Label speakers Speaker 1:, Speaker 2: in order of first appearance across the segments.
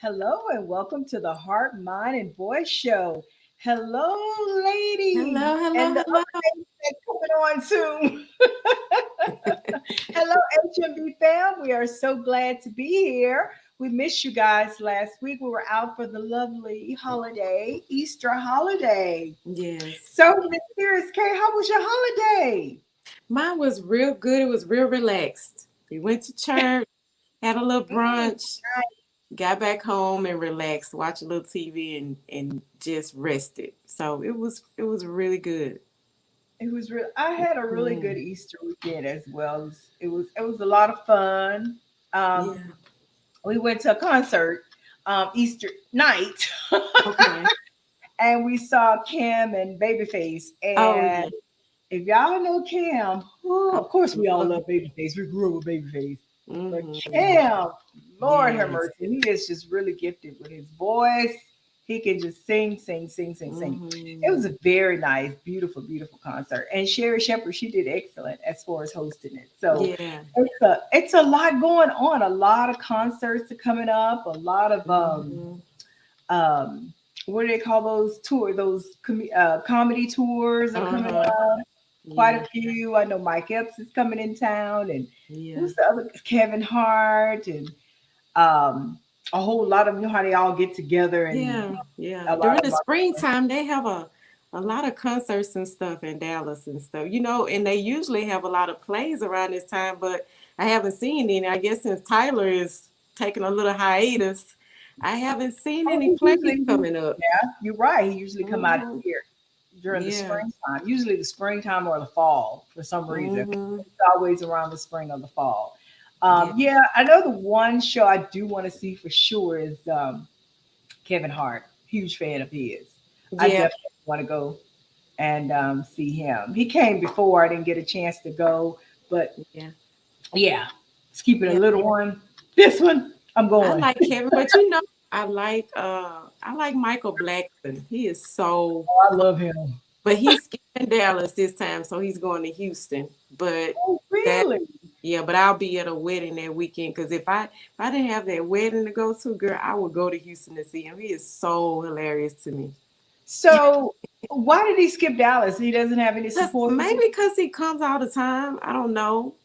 Speaker 1: Hello and welcome to the Heart, Mind, and Voice Show. Hello, ladies,
Speaker 2: Hello, hello,
Speaker 1: and the
Speaker 2: hello.
Speaker 1: other ladies that's coming on soon. Hello, HMB fam. We are so glad to be here. We missed you guys last week. We were out for the lovely holiday, Easter holiday.
Speaker 2: Yes.
Speaker 1: So, Miss Kay, how was your holiday?
Speaker 2: Mine was real good. It was real relaxed. We went to church, had a little
Speaker 1: Mm,
Speaker 2: brunch, got back home and relaxed, watched a little TV and just rested. So it was really good.
Speaker 1: it was real. I had a really good
Speaker 2: Mm.
Speaker 1: Easter weekend as well. It was a lot of fun. Um,
Speaker 2: Yeah.
Speaker 1: we went to a concert Easter night,
Speaker 2: Okay.
Speaker 1: and we saw Kim and Babyface.
Speaker 2: Oh
Speaker 1: And
Speaker 2: yeah.
Speaker 1: if y'all know Kim,
Speaker 2: I
Speaker 1: of course we all
Speaker 2: love
Speaker 1: love Babyface. We grew up with Babyface. But
Speaker 2: Mm-hmm.
Speaker 1: Kim, Lord have
Speaker 2: Yes.
Speaker 1: mercy, he is just really gifted with his voice. He can just sing, sing, sing, sing, sing. It
Speaker 2: Mm-hmm.
Speaker 1: was a very nice, beautiful, beautiful concert. And Sherry Shepherd, she did excellent as far as hosting it. So
Speaker 2: Yeah.
Speaker 1: it's a lot going on. A lot of concerts are coming up. A lot of
Speaker 2: Mm-hmm.
Speaker 1: um what do they call those comedy tours are coming
Speaker 2: Uh-huh.
Speaker 1: up. Quite a
Speaker 2: Yeah.
Speaker 1: few. I know Mike Epps is coming in town, and
Speaker 2: Yeah.
Speaker 1: who's the other? Kevin Hart, and um, a whole lot of, how they all get together, and
Speaker 2: Yeah, yeah.
Speaker 1: a lot
Speaker 2: During
Speaker 1: of
Speaker 2: the springtime, they have a lot of concerts and stuff in Dallas and stuff, and they usually have a lot of plays around this time, but I haven't seen any. I guess since Tyler is taking a little hiatus, I haven't seen
Speaker 1: oh,
Speaker 2: any
Speaker 1: he
Speaker 2: plays
Speaker 1: usually,
Speaker 2: coming up.
Speaker 1: yeah, you're right. He usually come out
Speaker 2: Hmm.
Speaker 1: here during the
Speaker 2: Yeah.
Speaker 1: springtime, usually the springtime or the fall for some reason.
Speaker 2: Hmm.
Speaker 1: It's always around the spring or the fall.
Speaker 2: Yeah.
Speaker 1: Yeah, I know the one show I do want to see for sure is Kevin Hart. Huge fan of his. I
Speaker 2: Yeah.
Speaker 1: definitely want to go and see him. He came before. I didn't get a chance to go, but
Speaker 2: Yeah.
Speaker 1: yeah, it's keeping a
Speaker 2: Yeah.
Speaker 1: little one. This one, I'm
Speaker 2: I
Speaker 1: going.
Speaker 2: like Kevin, but I like Michael Blackson. He is so
Speaker 1: Oh, I love him.
Speaker 2: But he's skipping Dallas this time, so he's going to Houston. But
Speaker 1: Oh,
Speaker 2: that,
Speaker 1: really?
Speaker 2: yeah, but I'll be at a wedding that weekend because if I didn't have that wedding to go to, girl, I would go to Houston to see him. He is so hilarious to me.
Speaker 1: So, why did he skip Dallas? He doesn't have any
Speaker 2: Cause
Speaker 1: supporters.
Speaker 2: maybe because he comes all the time. I don't know.
Speaker 1: Oh,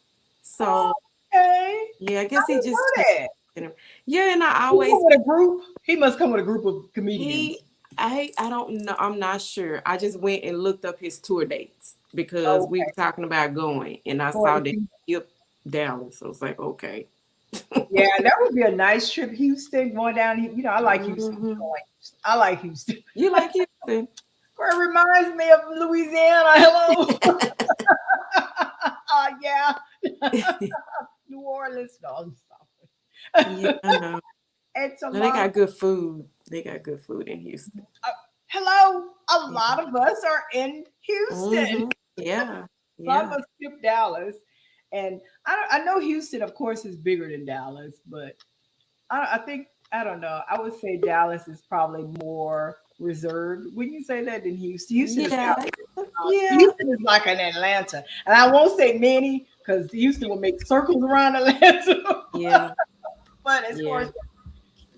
Speaker 2: So
Speaker 1: okay.
Speaker 2: yeah, I
Speaker 1: I
Speaker 2: guess he
Speaker 1: didn't
Speaker 2: just
Speaker 1: know
Speaker 2: changed
Speaker 1: that.
Speaker 2: it. Yeah, and I
Speaker 1: He
Speaker 2: always
Speaker 1: come with a group. He must come with a group of comedians.
Speaker 2: he I don't know. I'm not sure. I just went and looked up his tour dates because we
Speaker 1: Okay,
Speaker 2: were talking about going, and I
Speaker 1: going
Speaker 2: saw
Speaker 1: to
Speaker 2: that
Speaker 1: see.
Speaker 2: he skipped Dallas. I was like, okay.
Speaker 1: Yeah, that would be a nice trip. Houston, going down. I like Houston.
Speaker 2: Hmm.
Speaker 1: I like Houston.
Speaker 2: You like Houston?
Speaker 1: It reminds me of Louisiana. Hello. Yeah. New Orleans. No, I'm sorry.
Speaker 2: Yeah, I know.
Speaker 1: It's a
Speaker 2: No, they
Speaker 1: lot of,
Speaker 2: got good food. They got good food in Houston.
Speaker 1: uh, hello. A
Speaker 2: Yeah.
Speaker 1: lot of us are in Houston.
Speaker 2: Hmm. Yeah.
Speaker 1: Some
Speaker 2: Yeah.
Speaker 1: of us skip Dallas. And I know Houston, of course, is bigger than Dallas, but I think, I don't know. I would say Dallas is probably more reserved. Wouldn't you say that than Houston? Houston is
Speaker 2: Yeah.
Speaker 1: kind of,
Speaker 2: Yeah.
Speaker 1: Houston is like an Atlanta. And I won't say many because Houston will make circles around Atlanta.
Speaker 2: Yeah.
Speaker 1: But as far
Speaker 2: Yeah.
Speaker 1: as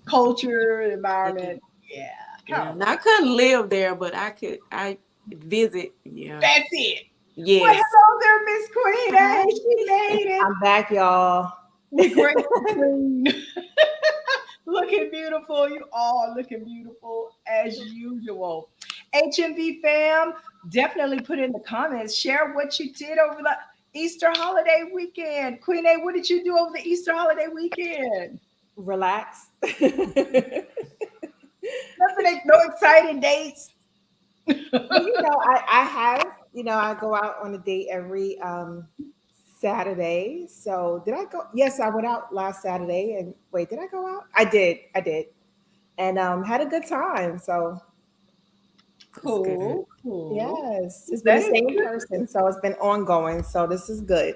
Speaker 1: culture,
Speaker 2: Yeah.
Speaker 1: environment, yeah, kind
Speaker 2: Yeah.
Speaker 1: of
Speaker 2: Now I couldn't live there, but I visit. Yeah.
Speaker 1: that's it. Well,
Speaker 2: Yes.
Speaker 1: hello there, Miss Queen.
Speaker 2: Hi.
Speaker 1: Hey, she made it.
Speaker 3: I'm back, y'all.
Speaker 1: We great Queen. Looking beautiful. You all looking beautiful as usual. HMV fam, definitely put in the comments. Share what you did over the Easter holiday weekend. Queen A, what did you do over the Easter holiday weekend?
Speaker 3: Relax.
Speaker 1: Nothing, no exciting dates.
Speaker 3: Well, I have, I go out on a date every Saturday. So did I go? Yes, I went out last Saturday. And wait, did I go out? I did, and had a good time. So
Speaker 2: That's good.
Speaker 1: Cool, cool.
Speaker 3: yes, it's been
Speaker 1: That
Speaker 3: the
Speaker 1: is
Speaker 3: same
Speaker 1: good.
Speaker 3: person, so it's been ongoing. So this is good.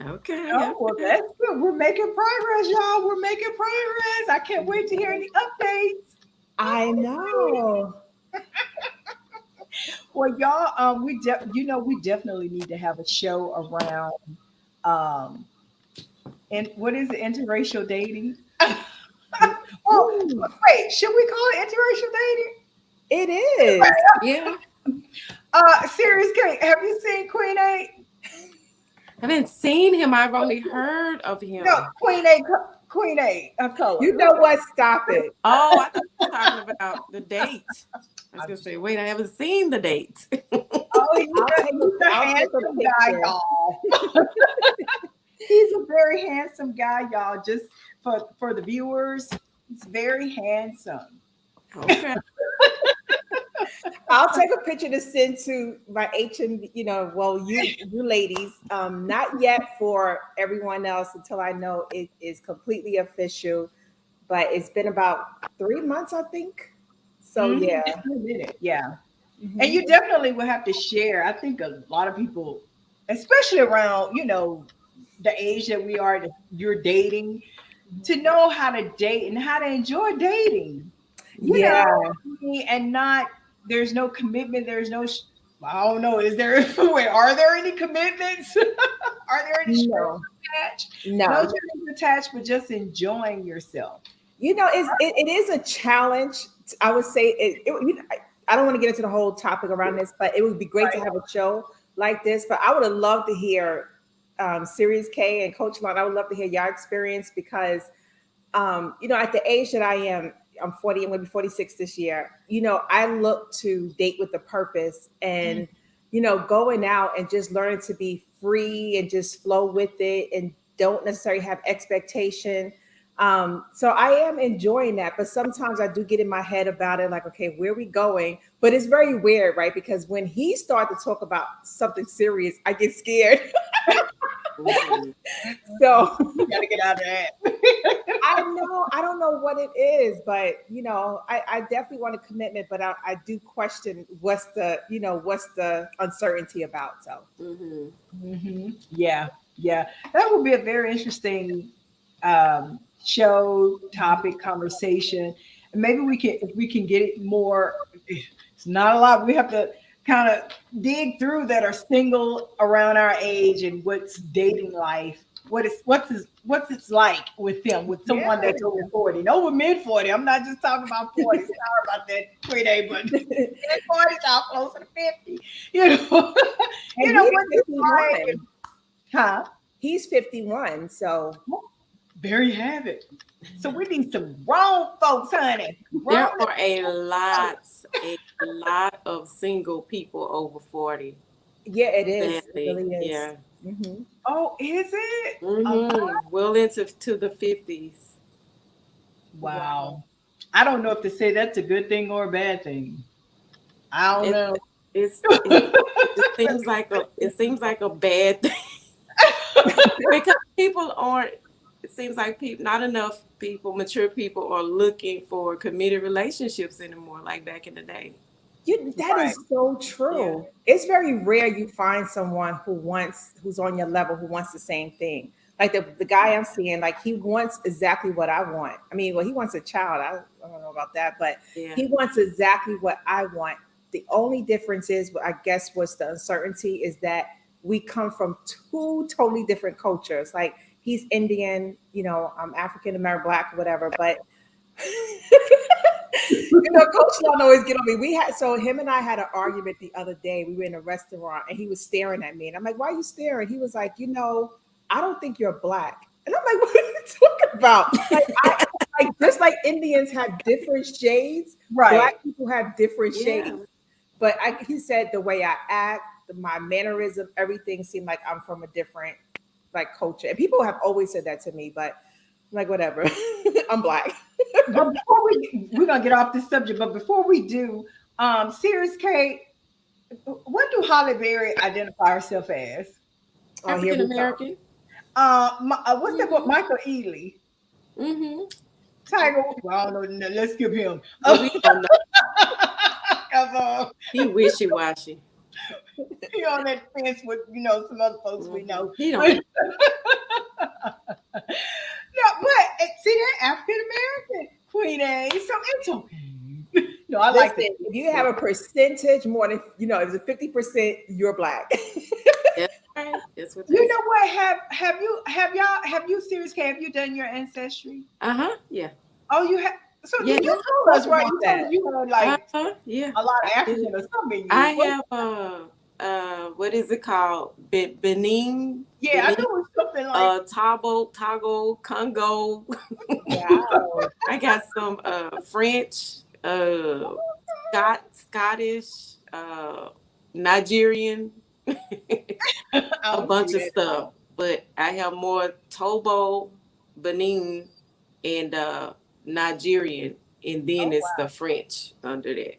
Speaker 2: Okay.
Speaker 1: Oh, well,
Speaker 2: Okay.
Speaker 1: that's good. We're making progress, y'all. We're making progress. I can't wait to hear any updates.
Speaker 3: I know.
Speaker 1: Well, y'all, we definitely need to have a show around, um, and what is it, interracial dating? Well, Wait, should we call it interracial dating?
Speaker 3: It is.
Speaker 2: Yeah.
Speaker 1: Serious K, have you seen Queen A?
Speaker 2: I haven't seen him. I've only heard of
Speaker 1: No,
Speaker 2: him.
Speaker 1: Queen A of color.
Speaker 3: You know what? Stop it.
Speaker 2: Oh, I thought you were talking about the date. I was gonna say, wait, I haven't seen the date.
Speaker 1: Oh, he's a
Speaker 3: I'll take a
Speaker 1: handsome guy,
Speaker 3: picture.
Speaker 1: y'all. He's a very handsome guy, y'all. Just for the viewers, he's very handsome.
Speaker 2: Okay.
Speaker 3: I'll take a picture to send to my HM, well, you ladies. Not yet for everyone else until I know it is completely official. But it's been about 3 months, I think. So
Speaker 1: Mhm.
Speaker 3: yeah.
Speaker 1: It's been a minute, yeah. And
Speaker 3: Mhm.
Speaker 1: you definitely will have to share. I think a lot of people, especially around, the age that we are, that you're dating, to know how to date and how to enjoy dating. You know,
Speaker 3: Yeah.
Speaker 1: and not there's no commitment. There's no. I don't know. Is there? Wait, are there any commitments? Are there any strings
Speaker 3: No.
Speaker 1: attached? No
Speaker 3: No.
Speaker 1: strings attached, but just enjoying yourself.
Speaker 3: It is a challenge. I would say I don't want to get into the whole topic around this, but it would be great to
Speaker 1: Right.
Speaker 3: have a show like this. But I would have loved to hear Series K and Coach Lon. I would love to hear your experience because at the age that I am, I'm 40, I'm going to be 46 this year. I look to date with a purpose
Speaker 1: Mm.
Speaker 3: and, going out and just learning to be free and just flow with it and don't necessarily have expectation. So I am enjoying that, but sometimes I do get in my head about it, like, okay, where are we going? But it's very weird, right? Because when he started to talk about something serious, I get scared.
Speaker 2: Mhm.
Speaker 3: So
Speaker 1: You got to get out of that.
Speaker 3: I don't know what it is, but I definitely want a commitment, but I do question what's the uncertainty about. So
Speaker 2: Mhm.
Speaker 1: Yeah, yeah. That would be a very interesting show topic conversation, and maybe we can if we can get it more. It's not a lot. We have to kind of dig through that are single around our age and what's dating life. What's it's like with them with
Speaker 3: yeah,
Speaker 1: someone that's over 40. No, we're mid 40. I'm not just talking about 40. Sorry about that 3 day, but mid 40, y'all closer to 50. You know,
Speaker 3: and he's
Speaker 1: what it's like.
Speaker 3: 51.
Speaker 1: Huh?
Speaker 3: He's 51. So
Speaker 1: There you have it. So we need some grown folks, honey. Grown.
Speaker 2: There are a lot of single people over 40.
Speaker 3: yeah, it is. It
Speaker 2: Sadly,
Speaker 3: really is.
Speaker 2: yeah.
Speaker 3: Hmm.
Speaker 1: Oh, is it?
Speaker 2: Well into to the 50s.
Speaker 3: Wow.
Speaker 1: Wow. I don't know if to say that's a good thing or a bad thing. I don't
Speaker 2: It,
Speaker 1: know.
Speaker 2: it seems like a bad thing because people aren't. It seems like people, not enough people, mature people, are looking for committed relationships anymore, like back in the day.
Speaker 3: That
Speaker 1: Right.
Speaker 3: is so
Speaker 2: Yeah,
Speaker 3: true. It's very rare you find someone who's on your level, who wants the same thing. Like the guy I'm seeing, like he wants exactly what I want. I mean, well, he wants a child. I don't know about that, but
Speaker 2: yeah.
Speaker 3: he wants exactly what I want. The only difference is, I guess, what's the uncertainty is that we come from two totally different cultures. Like he's Indian, I'm African American, black, whatever, but Coach Lon always get on me. So him and I had an argument the other day. We were in a restaurant and he was staring at me. And I'm like, why are you staring? He was like, I don't think you're black. And I'm like, what are you talking about? Like just like Indians have different shades,
Speaker 1: Right.
Speaker 3: black people have different
Speaker 2: Yeah.
Speaker 3: shades. But he said the way I act, my mannerism, everything seemed like I'm from a different like culture. And people have always said that to me, but I'm like, whatever. I'm black.
Speaker 1: But before we're gonna get off this subject, but before we do, Sirius K, what do Holly Berry identify herself as?
Speaker 3: Oh, here
Speaker 2: African
Speaker 3: we go.
Speaker 2: American.
Speaker 1: What's that? What
Speaker 2: Mhm.
Speaker 1: Michael Ealy?
Speaker 2: Mhm.
Speaker 1: Tiger. Well, I don't know. Let's skip him.
Speaker 2: We don't know.
Speaker 1: Come on.
Speaker 2: He wishy washy.
Speaker 1: He on that fence with some other folks we know.
Speaker 2: He don't
Speaker 1: But
Speaker 2: care.
Speaker 1: no, but see that African American Queen A, so it's okay. No, I like
Speaker 3: Listen,
Speaker 1: the
Speaker 3: if you have a percentage more than, if it's 50%, you're black.
Speaker 2: That's right. That's what they
Speaker 1: You
Speaker 2: say.
Speaker 1: know what? Have you Serious K? Have you done your ancestry?
Speaker 2: Uh huh. Yeah.
Speaker 1: Oh, you have. So
Speaker 2: Yeah,
Speaker 1: you told
Speaker 3: Talk
Speaker 1: us, right?
Speaker 3: about
Speaker 1: You told
Speaker 3: that.
Speaker 1: us you had like
Speaker 2: yeah.
Speaker 1: a lot
Speaker 2: I
Speaker 1: of
Speaker 2: do.
Speaker 1: African or something in
Speaker 2: I
Speaker 1: you. What?
Speaker 2: have what is it called?
Speaker 1: Yeah, I
Speaker 2: Benin,
Speaker 1: knew it was something like.
Speaker 2: Togo, Congo.
Speaker 3: Wow.
Speaker 2: I got some French, Scottish, Nigerian,
Speaker 1: I
Speaker 2: a
Speaker 1: don't see
Speaker 2: bunch of
Speaker 1: that at
Speaker 2: stuff.
Speaker 1: all.
Speaker 2: But I have more Togo, Benin, and Nigerian, and then
Speaker 1: Oh
Speaker 2: it's
Speaker 1: wow,
Speaker 2: the French under that.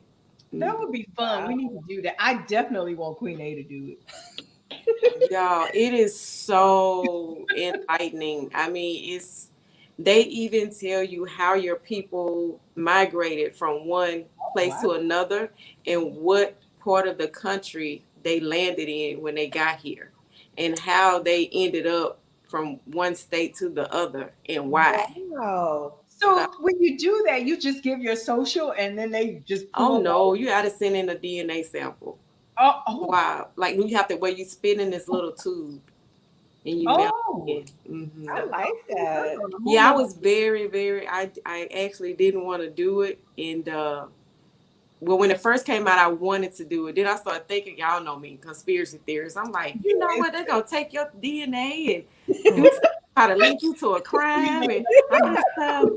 Speaker 1: that
Speaker 2: Mhm.
Speaker 1: would be fun. We need
Speaker 3: Wow.
Speaker 1: to do that. I definitely want Queen A to do it.
Speaker 2: Y'all, it is so enlightening. I mean, they even tell you how your people migrated from one
Speaker 1: Oh
Speaker 2: place
Speaker 1: wow.
Speaker 2: to another and what part of the country they landed in when they got here and how they ended up from one state to the other and why.
Speaker 3: Wow.
Speaker 2: So,
Speaker 1: So when you do that, you just give your social, and then they just
Speaker 2: oh
Speaker 1: pull up
Speaker 2: no,
Speaker 1: all.
Speaker 2: you got to send in a DNA sample.
Speaker 1: Oh, oh,
Speaker 2: Wow. Like you have to, where you spit in this little tube and you mail
Speaker 1: oh.
Speaker 2: it in.
Speaker 3: I like
Speaker 1: Okay, that's
Speaker 3: that.
Speaker 1: on a whole
Speaker 2: Yeah, I
Speaker 1: nother.
Speaker 2: was very. I actually didn't want to do it, and well, when it first came out, I wanted to do it. Then I started thinking, y'all know me, conspiracy theorists. I'm like, you know what? They're gonna take your DNA and do something, try to link you to a crime and all this stuff.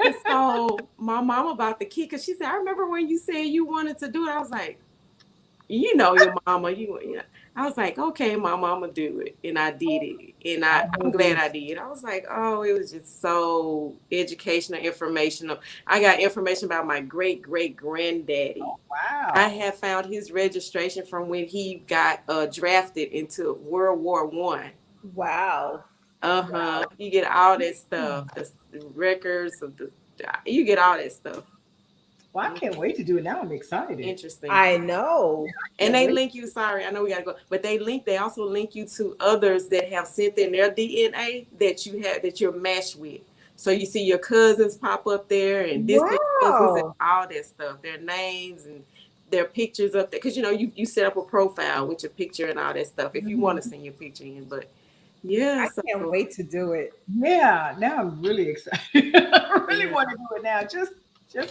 Speaker 2: And so my mom about the kid, because she said, I remember when you said you wanted to do it. I was like, you know your mama, you know. I was like, okay, my mama do it. And I did it. And I'm glad I did. I was like, oh, it was just so educational, informational. I got information about my great granddaddy. I
Speaker 1: Wow.
Speaker 2: had found his registration from when he got drafted into World War One.
Speaker 3: Wow.
Speaker 2: Uh-huh. You get all that stuff, the records of the you get all that stuff.
Speaker 1: Well, I
Speaker 2: Mm,
Speaker 1: can't wait to do it now. I'm excited.
Speaker 2: interesting.
Speaker 3: I know.
Speaker 1: I
Speaker 2: And
Speaker 1: can't
Speaker 2: they
Speaker 1: wait.
Speaker 2: link you, sorry, I know we gotta go, but they also link you to others that have sent in their DNA that you're matched with. So you see your cousins pop up there and distant cousins and
Speaker 3: Wow.
Speaker 2: all that stuff, their names and their pictures up there. Cause you set up a profile with your picture and all that stuff if you want to
Speaker 1: Mhm.
Speaker 2: send your picture in. But yeah,
Speaker 3: I can't
Speaker 2: so
Speaker 3: wait to do it.
Speaker 1: Yeah, now I'm really excited. I really
Speaker 2: yeah,
Speaker 1: want to do it now, just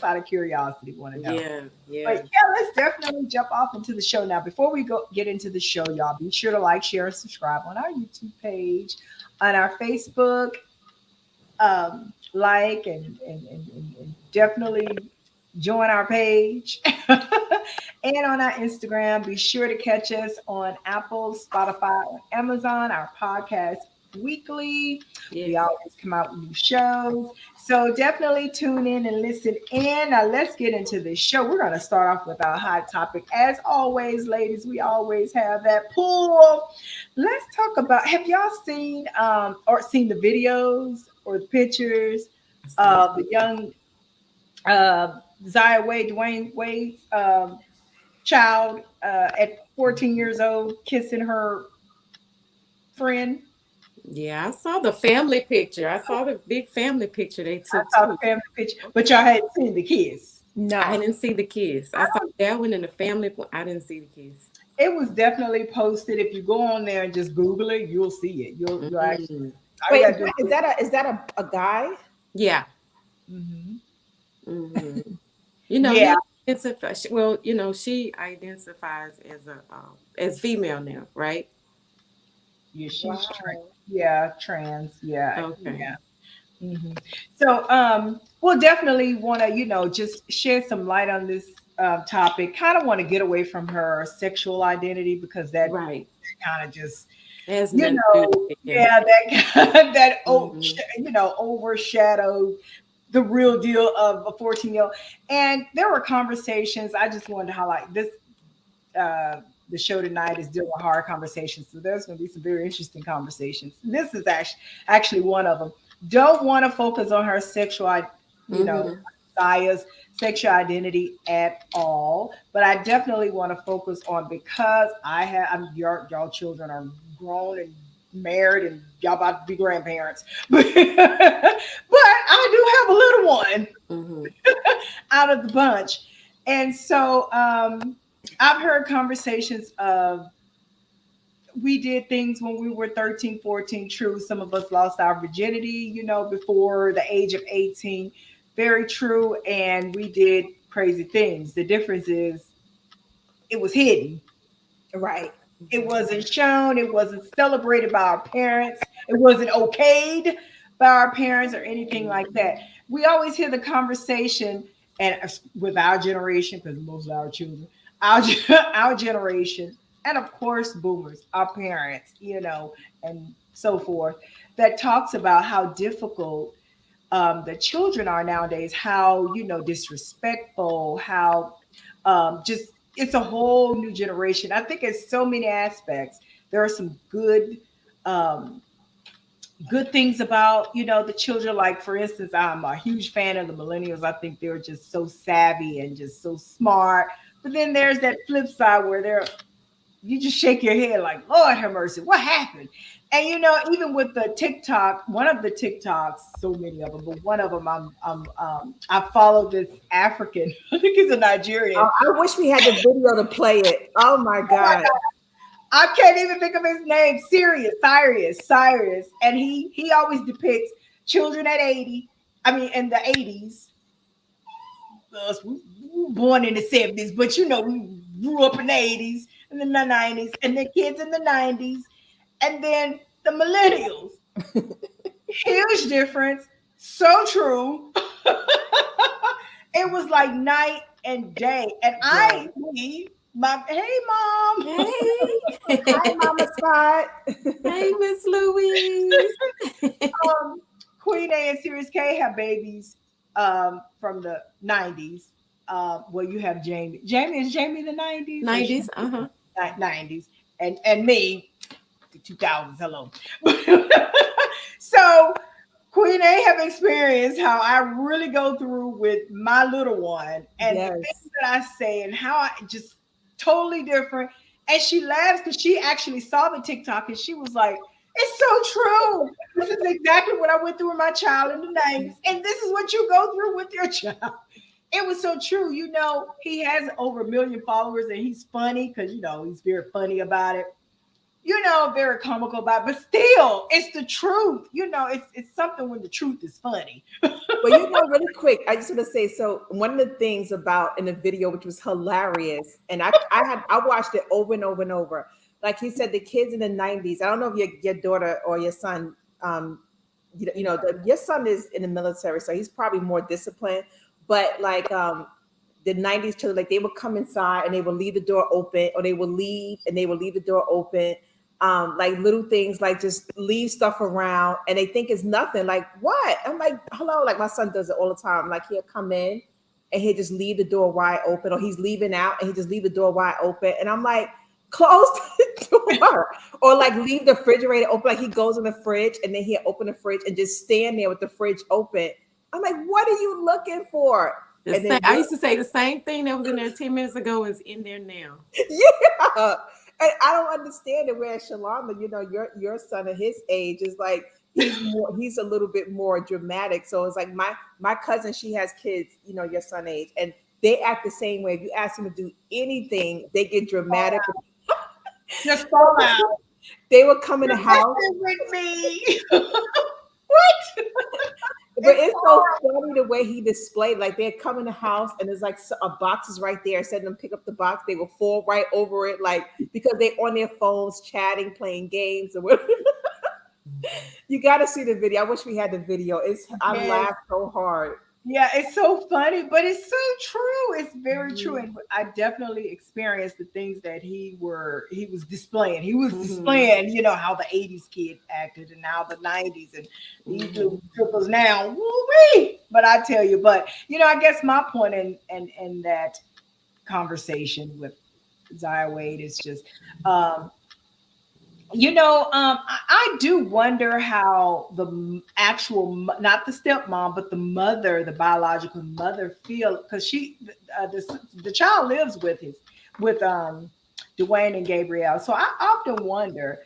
Speaker 1: out of curiosity, want to know.
Speaker 2: yeah,
Speaker 1: But
Speaker 2: yeah.
Speaker 1: yeah, let's definitely jump off into the show now. Before we go get into the show, y'all be sure to like, share, and subscribe on our YouTube page, on our Facebook, like and definitely join our page. And on our Instagram, be sure to catch us on Apple, Spotify, or Amazon, our podcast weekly. We
Speaker 2: Yes.
Speaker 1: always come out with new shows. So definitely tune in and listen in. Now let's get into this show. We're going to start off with our hot topic. As always, ladies, we always have that pool. Let's talk about, have y'all seen or seen the videos or the pictures of the young Zaya Wade, Dwayne Wade's child at 14 years old kissing her friend?
Speaker 2: Yeah, I saw the family picture. I saw the big family picture they
Speaker 1: I
Speaker 2: took
Speaker 1: saw
Speaker 2: too.
Speaker 1: the family picture, but y'all hadn't seen the kiss.
Speaker 2: I
Speaker 3: No.
Speaker 2: didn't see the kiss. I saw that one in the family. I didn't see the kiss.
Speaker 1: It was definitely posted. If you go on there and just Google it, you'll see it. You'll actually,
Speaker 2: Mm,
Speaker 1: all you
Speaker 3: Wait,
Speaker 1: gotta do
Speaker 3: is
Speaker 1: is
Speaker 3: that a guy?
Speaker 2: yeah.
Speaker 1: hmm
Speaker 2: Hmm.
Speaker 1: yeah,
Speaker 2: He identifies. Well, she identifies as female now, right?
Speaker 1: yeah, she's
Speaker 3: Wow.
Speaker 1: yeah, trans, yeah,
Speaker 2: Okay.
Speaker 1: yeah. So, we'll definitely want to, just shed some light on this topic. Kind of want to get away from her sexual identity because that
Speaker 2: Right.
Speaker 1: kind of just,
Speaker 2: It has nothing to do with it. Yeah.
Speaker 1: yeah, that
Speaker 2: Hmm.
Speaker 1: overshadowed the real deal of a 14-year-old. And there were conversations. I just wanted to highlight this. Uh, the show tonight is dealing with hard conversations, so there's going to be some very interesting conversations. This is actually one of them. Don't want to focus on her sexual, you know,
Speaker 2: Hmm.
Speaker 1: Zaya's sexual identity at all, but I definitely want to focus on, because y'all children are grown and married and y'all about to be grandparents, but I do have a little one
Speaker 2: Hmm.
Speaker 1: out of the bunch. And so I've heard conversations of, we did things when we were 13, 14. True, some of us lost our virginity, before the age of 18. very true. And we did crazy things. The difference is it was hidden.
Speaker 3: Right.
Speaker 1: It wasn't shown. It wasn't celebrated by our parents. It wasn't okayed by our parents or anything like that. We always hear the conversation, and with our generation, because most of our children, our our generation, and of course, boomers, our parents, and so forth, that talks about how difficult the children are nowadays, how disrespectful, how just it's a whole new generation. I think it's so many aspects. There are some um, good things about the children. Like for instance, I'm a huge fan of the millennials. I think they're just so savvy and just so smart. But then there's that flip side where you just shake your head like, Lord have mercy, what happened? And even with the TikTok, one of the TikToks, so many of them, but one of them, I follow this African, I think he's a Nigerian.
Speaker 3: Oh, I wish we had the video to play it. Oh my
Speaker 1: Oh my
Speaker 3: God.
Speaker 1: God, I can't even think of his name. Cyrus, and he always depicts children at 80. I mean, in the 80s. Us, we were born in the 70s, but we grew up in the 80s and then the 90s, and the kids in the 90s, and then the millennials. Huge difference. So true. It was like night and day. And
Speaker 3: Yeah.
Speaker 1: hey mom.
Speaker 3: Hi,
Speaker 2: Hey.
Speaker 3: Mama Spot.
Speaker 2: Hey, Miss Louise.
Speaker 1: Queen A and Series K have babies from the 90s. Well, you have Jamie. Is Jamie the 90s or she
Speaker 2: 90s, uh-huh.
Speaker 1: 90s? And me, the 2000s. Hello. So Queen A have experienced how I really go through with my little one and the
Speaker 3: Yes.
Speaker 1: things that I say and how I just totally different. And she laughs because she actually saw the TikTok and she was like, it's so true. This is exactly what I went through with my child in the 90s. And this is what you go through with your child. It was so true. He has over 1 million followers and he's funny because, he's very funny about it, very comical about it, but still, it's the truth. It's something when the truth is funny.
Speaker 3: But really quick, I just want to say, so one of the things about in the video, which was hilarious, and I watched it over and over and over. Like he said, the kids in the 90s. I don't know if your daughter or your son, your son is in the military, so he's probably more disciplined. But like the 90s children, like they would come inside and they would leave the door open, or they would leave and they would leave the door open. Like little things, like just leave stuff around and they think it's nothing. Like, what? I'm like, hello, like my son does it all the time. Like he'll come in and he'll just leave the door wide open, or he's leaving out and he just leave the door wide open. And I'm like, close the door. Or like leave the refrigerator open. Like he goes in the fridge and then he'll open the fridge and just stand there with the fridge open. I'm like, what are you looking for? And then
Speaker 2: I used to say the same thing that was in there 10 minutes ago is in there now.
Speaker 3: yeah. And I don't understand it. Where Shalama, your son at his age is like he's a little bit more dramatic. So it's like my cousin, she has kids, your son age, and they act the same way. If you ask them to do anything, they get dramatic.
Speaker 1: Just fall out.
Speaker 3: They would come in the
Speaker 1: You're
Speaker 3: house.
Speaker 1: messing with me. What?
Speaker 3: But
Speaker 1: It's
Speaker 3: it's so funny the way he displayed. Like they'd come in the house and there's like a box is right there. Said them pick up the box, they will fall right over it, like because they on their phones chatting, playing games, and whatever. You got to see the video. I wish we had the video. I
Speaker 1: yes.
Speaker 3: laughed so hard.
Speaker 1: Yeah, it's so funny, but it's so true. It's very true, and I definitely experienced the things that he was displaying. He was
Speaker 2: Mm-hmm.
Speaker 1: displaying, how the '80s kid acted, and now the '90s, and these
Speaker 2: Mm-hmm.
Speaker 1: little trippers now. Woo-wee! But I tell you, but I guess my point in that conversation with Zaya Wade is just, um, I do wonder how not the stepmom, but the mother, the biological mother, feel because the child lives with Dwayne and Gabrielle. So I often wonder,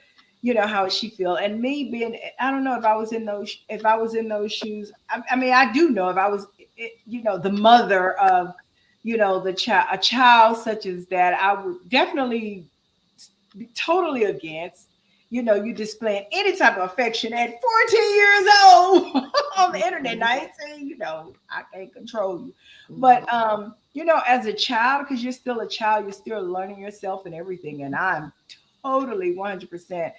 Speaker 1: how she feel. And me being, I don't know if I was in those shoes. I mean, I do know if I was, the mother of, a child such as that, I would definitely be totally against. you displaying any type of affection at 14 years old on the internet. Now, I ain't saying, I can't control you. But, as a child, because you're still a child, you're still learning yourself and everything. And I'm totally 100%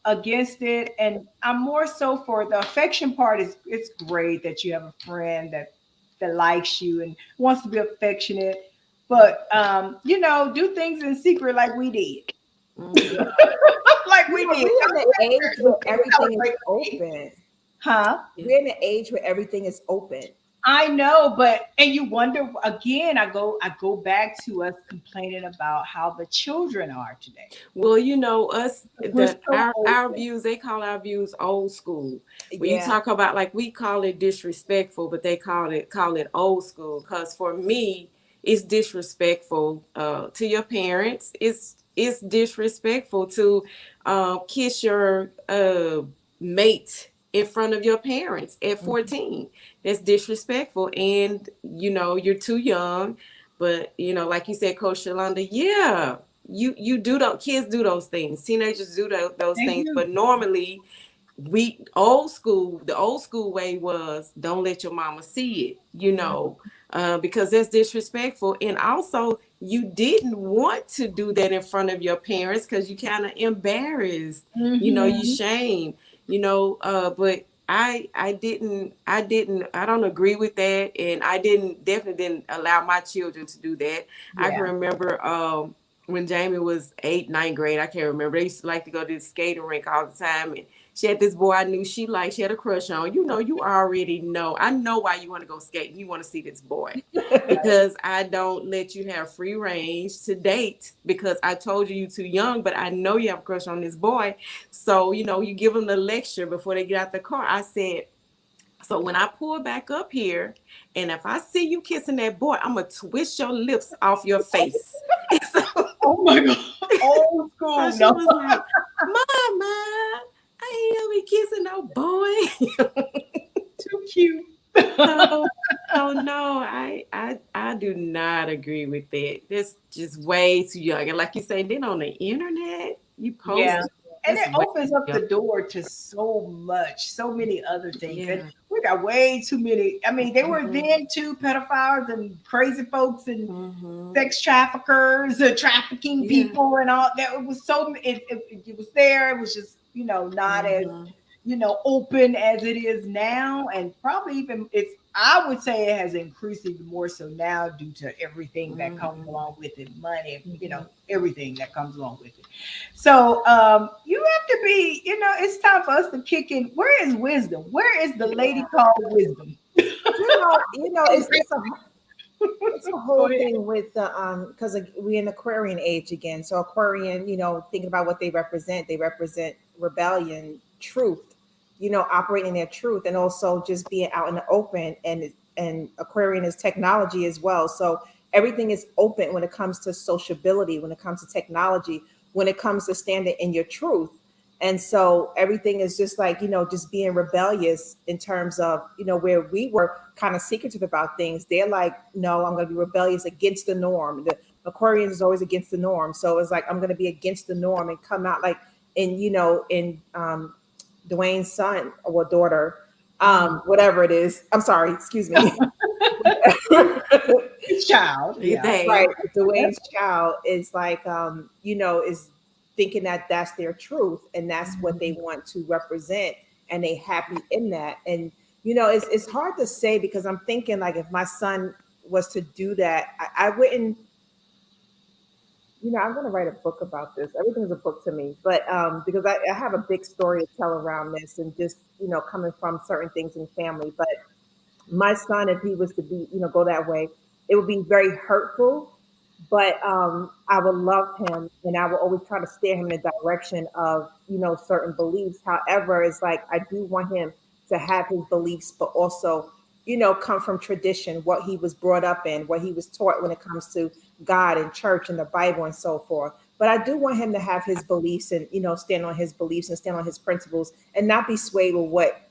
Speaker 1: against it. And I'm more so for the affection part. It's great that you have a friend that likes you and wants to be affectionate. But, do things in secret like we did.
Speaker 2: Mhm.
Speaker 1: Like we
Speaker 3: You know,
Speaker 1: did.
Speaker 3: we're in the age where everything is
Speaker 1: Celebrate with me.
Speaker 3: open.
Speaker 1: Huh?
Speaker 2: Yeah.
Speaker 3: We're in the age where everything is open.
Speaker 1: I know, and you wonder again. I go back to us complaining about how the children are today.
Speaker 2: Well, us
Speaker 1: We're
Speaker 2: the
Speaker 1: so
Speaker 2: our
Speaker 1: open.
Speaker 2: views, they call our views old school. When you
Speaker 3: Yeah.
Speaker 2: talk about, like, we call it disrespectful, but they call it old school. Cause for me, it's disrespectful to your parents. It's disrespectful to kiss your mate in front of your parents at
Speaker 3: Mhm.
Speaker 2: 14. That's disrespectful, and you're too young. But like you said, Coach Shalonda, yeah, you do those, kids do those things, teenagers do those
Speaker 1: They
Speaker 2: things,
Speaker 1: do.
Speaker 2: but normally the old school way was, don't let your mama see it, because that's disrespectful. And also, you didn't want to do that in front of your parents because you kind of embarrassed, you
Speaker 1: Mm-hmm.
Speaker 2: shame, but I don't agree with that, and I definitely didn't allow my children to do that. I can
Speaker 1: Yeah.
Speaker 2: remember when Jamie was 8th, 9th grade, I can't remember. They used to like to go to the skating rink all the time, and she had this boy I knew she liked. She had a crush on. You already know. I know why you want to go skating. You want to see this boy, because I don't let you have free range to date because I told you too young. But I know you have a crush on this boy, so you give them the lecture before they get out the car. I said, so when I pull back up here, and if I see you kissing that boy, I'm gonna twist your lips off your face. And
Speaker 1: Oh my God. Old
Speaker 2: so
Speaker 1: school.
Speaker 2: she
Speaker 1: No.
Speaker 2: was like, "Mama, I ain't gonna be kissing no boy."
Speaker 1: Too cute.
Speaker 2: So, so no, I do not agree with that. That's just way too young. And like you say, then on the internet, you
Speaker 1: Yeah.
Speaker 2: post,
Speaker 1: And
Speaker 2: that's
Speaker 1: it
Speaker 2: way
Speaker 1: opens
Speaker 2: too
Speaker 1: up
Speaker 2: young.
Speaker 1: the door to so much, so many other things. And
Speaker 2: Yeah.
Speaker 1: we got way too many. I mean, they were
Speaker 2: Mm-hmm.
Speaker 1: then too pedophiles and crazy folks and
Speaker 2: Mm-hmm.
Speaker 1: sex traffickers, trafficking
Speaker 2: Yeah.
Speaker 1: people, and all that. It was so it was there. It was just not as
Speaker 2: Mm-hmm.
Speaker 1: open as it is now, and probably even it's. I would say it has increased even more so now due to everything that comes
Speaker 2: Mm-hmm.
Speaker 1: along with it, money,
Speaker 3: Mhm.
Speaker 1: everything that comes along with it. So you have to be, it's time for us to kick in. Where is wisdom? Where is the lady called wisdom?
Speaker 3: It's a
Speaker 1: Go
Speaker 3: whole
Speaker 1: ahead.
Speaker 3: thing with the because we're in Aquarian age again. So Aquarian, thinking about what they represent rebellion, truth, operating their truth, and also just being out in the open. And Aquarian is technology as well. So everything is open when it comes to sociability, when it comes to technology, when it comes to standing in your truth. And so everything is just like, just being rebellious in terms of, where we were kind of secretive about things. They're like, no, I'm going to be rebellious against the norm. The Aquarian is always against the norm. So it's like, I'm going to be against the norm and come out like in Dwayne's son or daughter, whatever it is. I'm sorry, excuse me.
Speaker 1: Child, yeah.
Speaker 3: Right,
Speaker 2: They.
Speaker 1: Yep.
Speaker 3: Dwayne's child is like is thinking that that's their truth and that's what they
Speaker 1: Mhm.
Speaker 3: want to represent, and they happy in that. And it's hard to say because I'm thinking like if my son was to do that, I wouldn't. I'm going to write a book about this. Everything's a book to me, but because I have a big story to tell around this, and just coming from certain things in family. But my son, if he was to be, go that way, it would be very hurtful. But I would love him, and I will always try to steer him in the direction of, certain beliefs. However, it's like I do want him to have his beliefs, but also, come from tradition, what he was brought up in, what he was taught when it comes to God and church and the Bible and so forth. But I do want him to have his beliefs and, stand on his beliefs and stand on his principles and not be swayed with what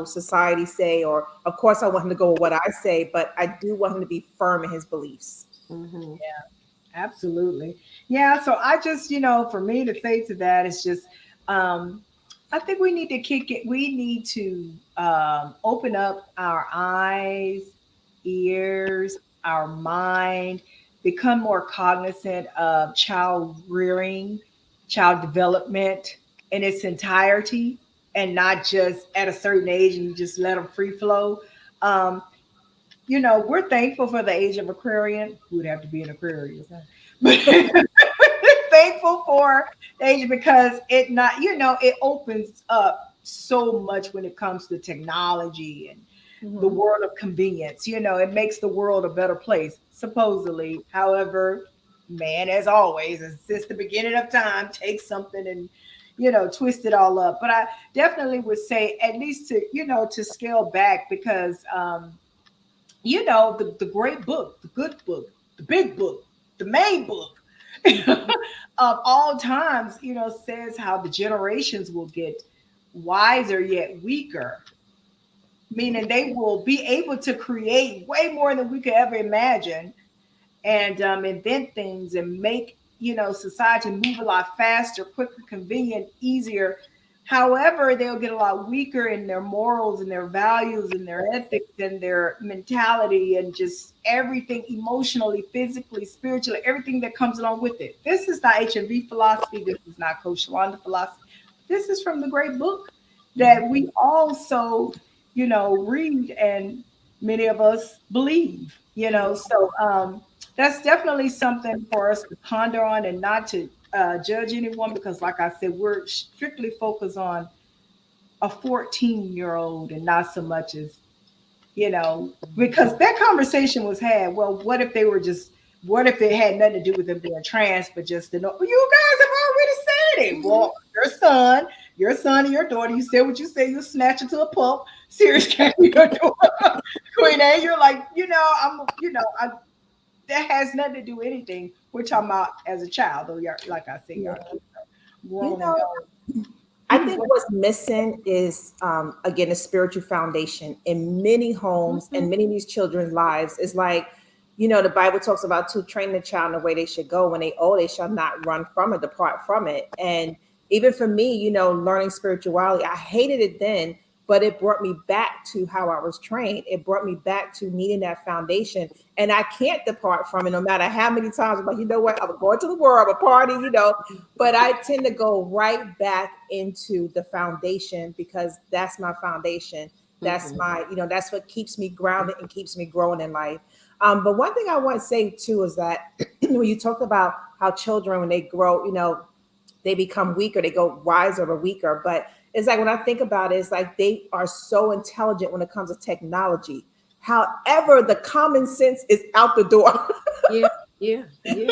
Speaker 3: society say, or of course I want him to go with what I say, but I do want him to be firm in his beliefs.
Speaker 2: Mm-hmm.
Speaker 1: Absolutely. Yeah. So I just, for me to say to that is just, um, I think we need to kick it. We need to open up our eyes, ears, our mind, become more cognizant of child rearing, child development in its entirety, and not just at a certain age and you just let them free flow. Um, we're thankful for the age of Aquarian. Who would have to be an Aquarius? Huh? But thankful for the age because it opens up so much when it comes to technology and the
Speaker 3: Mhm.
Speaker 1: world of convenience. It makes the world a better place, supposedly. However, man, as always, since the beginning of time, takes something and twist it all up. But I definitely would say at least to scale back because the great book, the good book, the big book, the main book of all times, says how the generations will get wiser yet weaker, meaning they will be able to create way more than we could ever imagine and invent things and make society move a lot faster, quicker, convenient, easier. However, they'll get a lot weaker in their morals and their values and their ethics and their mentality and just everything emotionally, physically, spiritually, everything that comes along with it. This is not HMV philosophy. This is not Coach Shalonda philosophy. This is from the great book that we also, read and many of us believe. So that's definitely something for us to ponder on and not to judge anyone because, like I said, we're strictly focused on a 14-year-old and not so much as, because that conversation was had. Well, what if they were just, what if it had nothing to do with them being trans, but just to know, well, you guys have already said it.
Speaker 2: Mhm.
Speaker 1: Well, your son and your daughter, you said what you said, you snatch it to a pump. Serious came to your door. Queen A, you're like, that has nothing to do with anything. We're talking about as a child, though. Y'all, like I said, y'all
Speaker 3: Yeah.
Speaker 1: kids are
Speaker 3: You
Speaker 1: grown and
Speaker 3: know, I
Speaker 1: gone.
Speaker 3: think what's missing is, again, a spiritual foundation in many homes and
Speaker 2: Mhm.
Speaker 3: many of these children's lives. Is like, the Bible talks about to train the child in the way they should go. When they old, they shall not run from it, depart from it. And even for me, learning spirituality, I hated it then, but it brought me back to how I was trained. It brought me back to needing that foundation. And I can't depart from it no matter how many times I'm like, you know what, I'm going to the world, I'm a party. But I tend to go right back into the foundation because that's my foundation. That's
Speaker 2: Mhm.
Speaker 3: that's what keeps me grounded and keeps me growing in life. But one thing I want to say too is that when you talk about how children, when they grow, they become weaker, they go wiser or weaker. But it's like when I think about it, it's like they are so intelligent when it comes to technology. However, the common sense is out the door.
Speaker 2: Yeah, yeah, yeah.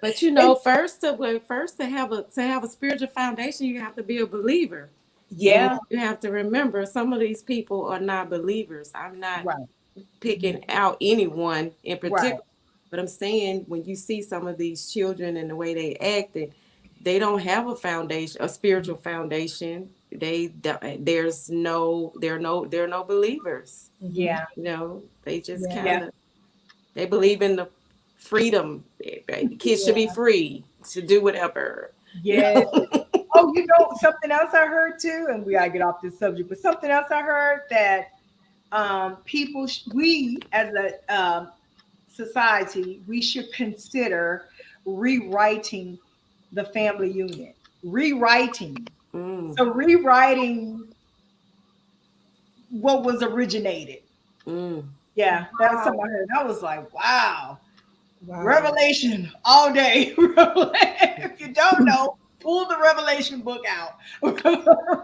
Speaker 2: But
Speaker 3: And
Speaker 2: first to have a spiritual foundation, you have to be a believer. And
Speaker 3: yeah,
Speaker 1: Yeah,
Speaker 2: you have to remember some of these people are not believers. I'm not
Speaker 1: right,
Speaker 2: picking out anyone in
Speaker 1: right.
Speaker 2: particular, but I'm saying when you see some of these children and the way they act, they don't have a foundation, a spiritual foundation. They're no believers.
Speaker 3: mhm,
Speaker 1: Yeah,
Speaker 2: They just
Speaker 3: yeah,
Speaker 1: yeah,
Speaker 2: kind of they believe in the freedom. Kids should be
Speaker 3: yeah.
Speaker 2: free to do whatever.
Speaker 1: yes. Oh, something else I heard too, and we gotta get off this subject, but something else I heard that we as a society, we should consider rewriting the family unit. Rewriting.
Speaker 2: Mm,
Speaker 1: So rewriting what was originated.
Speaker 2: mm,
Speaker 1: Yeah, that's something
Speaker 3: Wow.
Speaker 1: I heard. I was like, wow,
Speaker 3: Wow.
Speaker 1: revelation all day. If you don't know, pull the Revelation book out.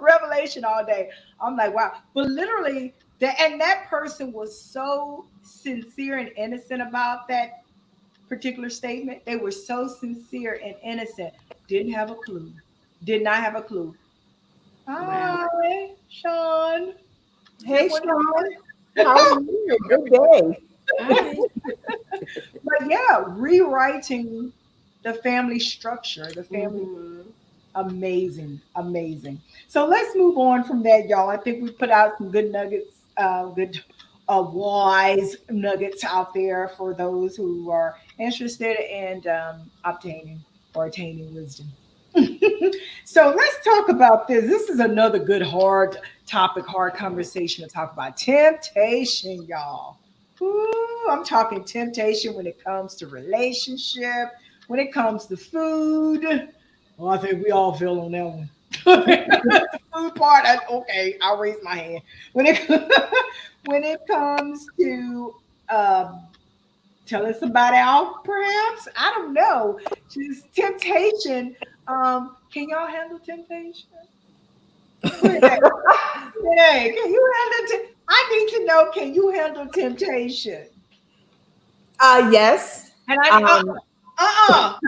Speaker 1: Revelation all day. I'm like, wow. But literally, that person was so sincere and innocent about that particular statement. They were so sincere and innocent. Didn't have a clue. Did not have a clue.
Speaker 2: wow.
Speaker 1: Hi, Sean.
Speaker 3: Hey,
Speaker 1: Just want
Speaker 3: Sean. How are you? Good day.
Speaker 2: Hi.
Speaker 1: but yeah, rewriting the family structure, the family,
Speaker 2: Mm-hmm.
Speaker 1: amazing, amazing. So let's move on from that, y'all. I think we put out some good nuggets, good, wise nuggets out there for those who are interested in obtaining or attaining wisdom. So let's talk about this. This is another good hard topic, hard conversation to talk about temptation, y'all. Ooh, I'm talking temptation when it comes to relationship, when it comes to food. Well, I think we all feel on that one. Food part, okay, I'll raise my hand. When it when it comes to telling somebody off, perhaps I don't know, just temptation. Can y'all handle temptation? Renee, Renee, can you handle? I need to know. Can you handle temptation?
Speaker 3: Yes.
Speaker 1: And I
Speaker 3: Um,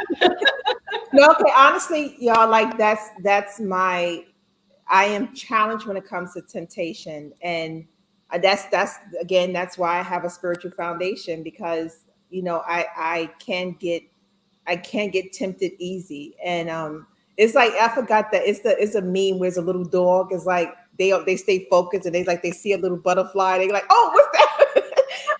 Speaker 3: no, okay, honestly, y'all, like that's my I am challenged when it comes to temptation, and that's again that's why I have a spiritual foundation, because I can't get tempted easy. And it's like I forgot that it's a meme where it's a little dog is like they stay focused, and they see a little butterfly, they like, oh, what's that?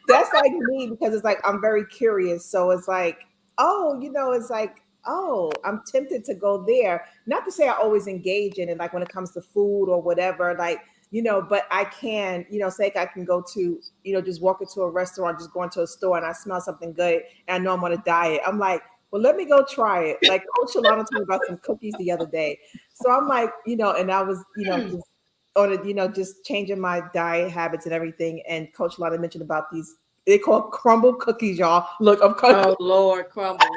Speaker 3: That's like me, because it's like I'm very curious. So it's like, oh, it's like, oh, I'm tempted to go there. Not to say I always engage in it, like when it comes to food or whatever, like, but I can, say I can go to, just walk into a restaurant, just go into a store, and I smell something good, and I know I'm on a diet. I'm like, well, let me go try it. Like Coach Shalana told me about some cookies the other day. So I'm like, and I was, just on it, just changing my diet habits and everything. And Coach Shalana mentioned about these, they call crumble cookies, y'all. Look,
Speaker 2: Oh Lord, crumbles.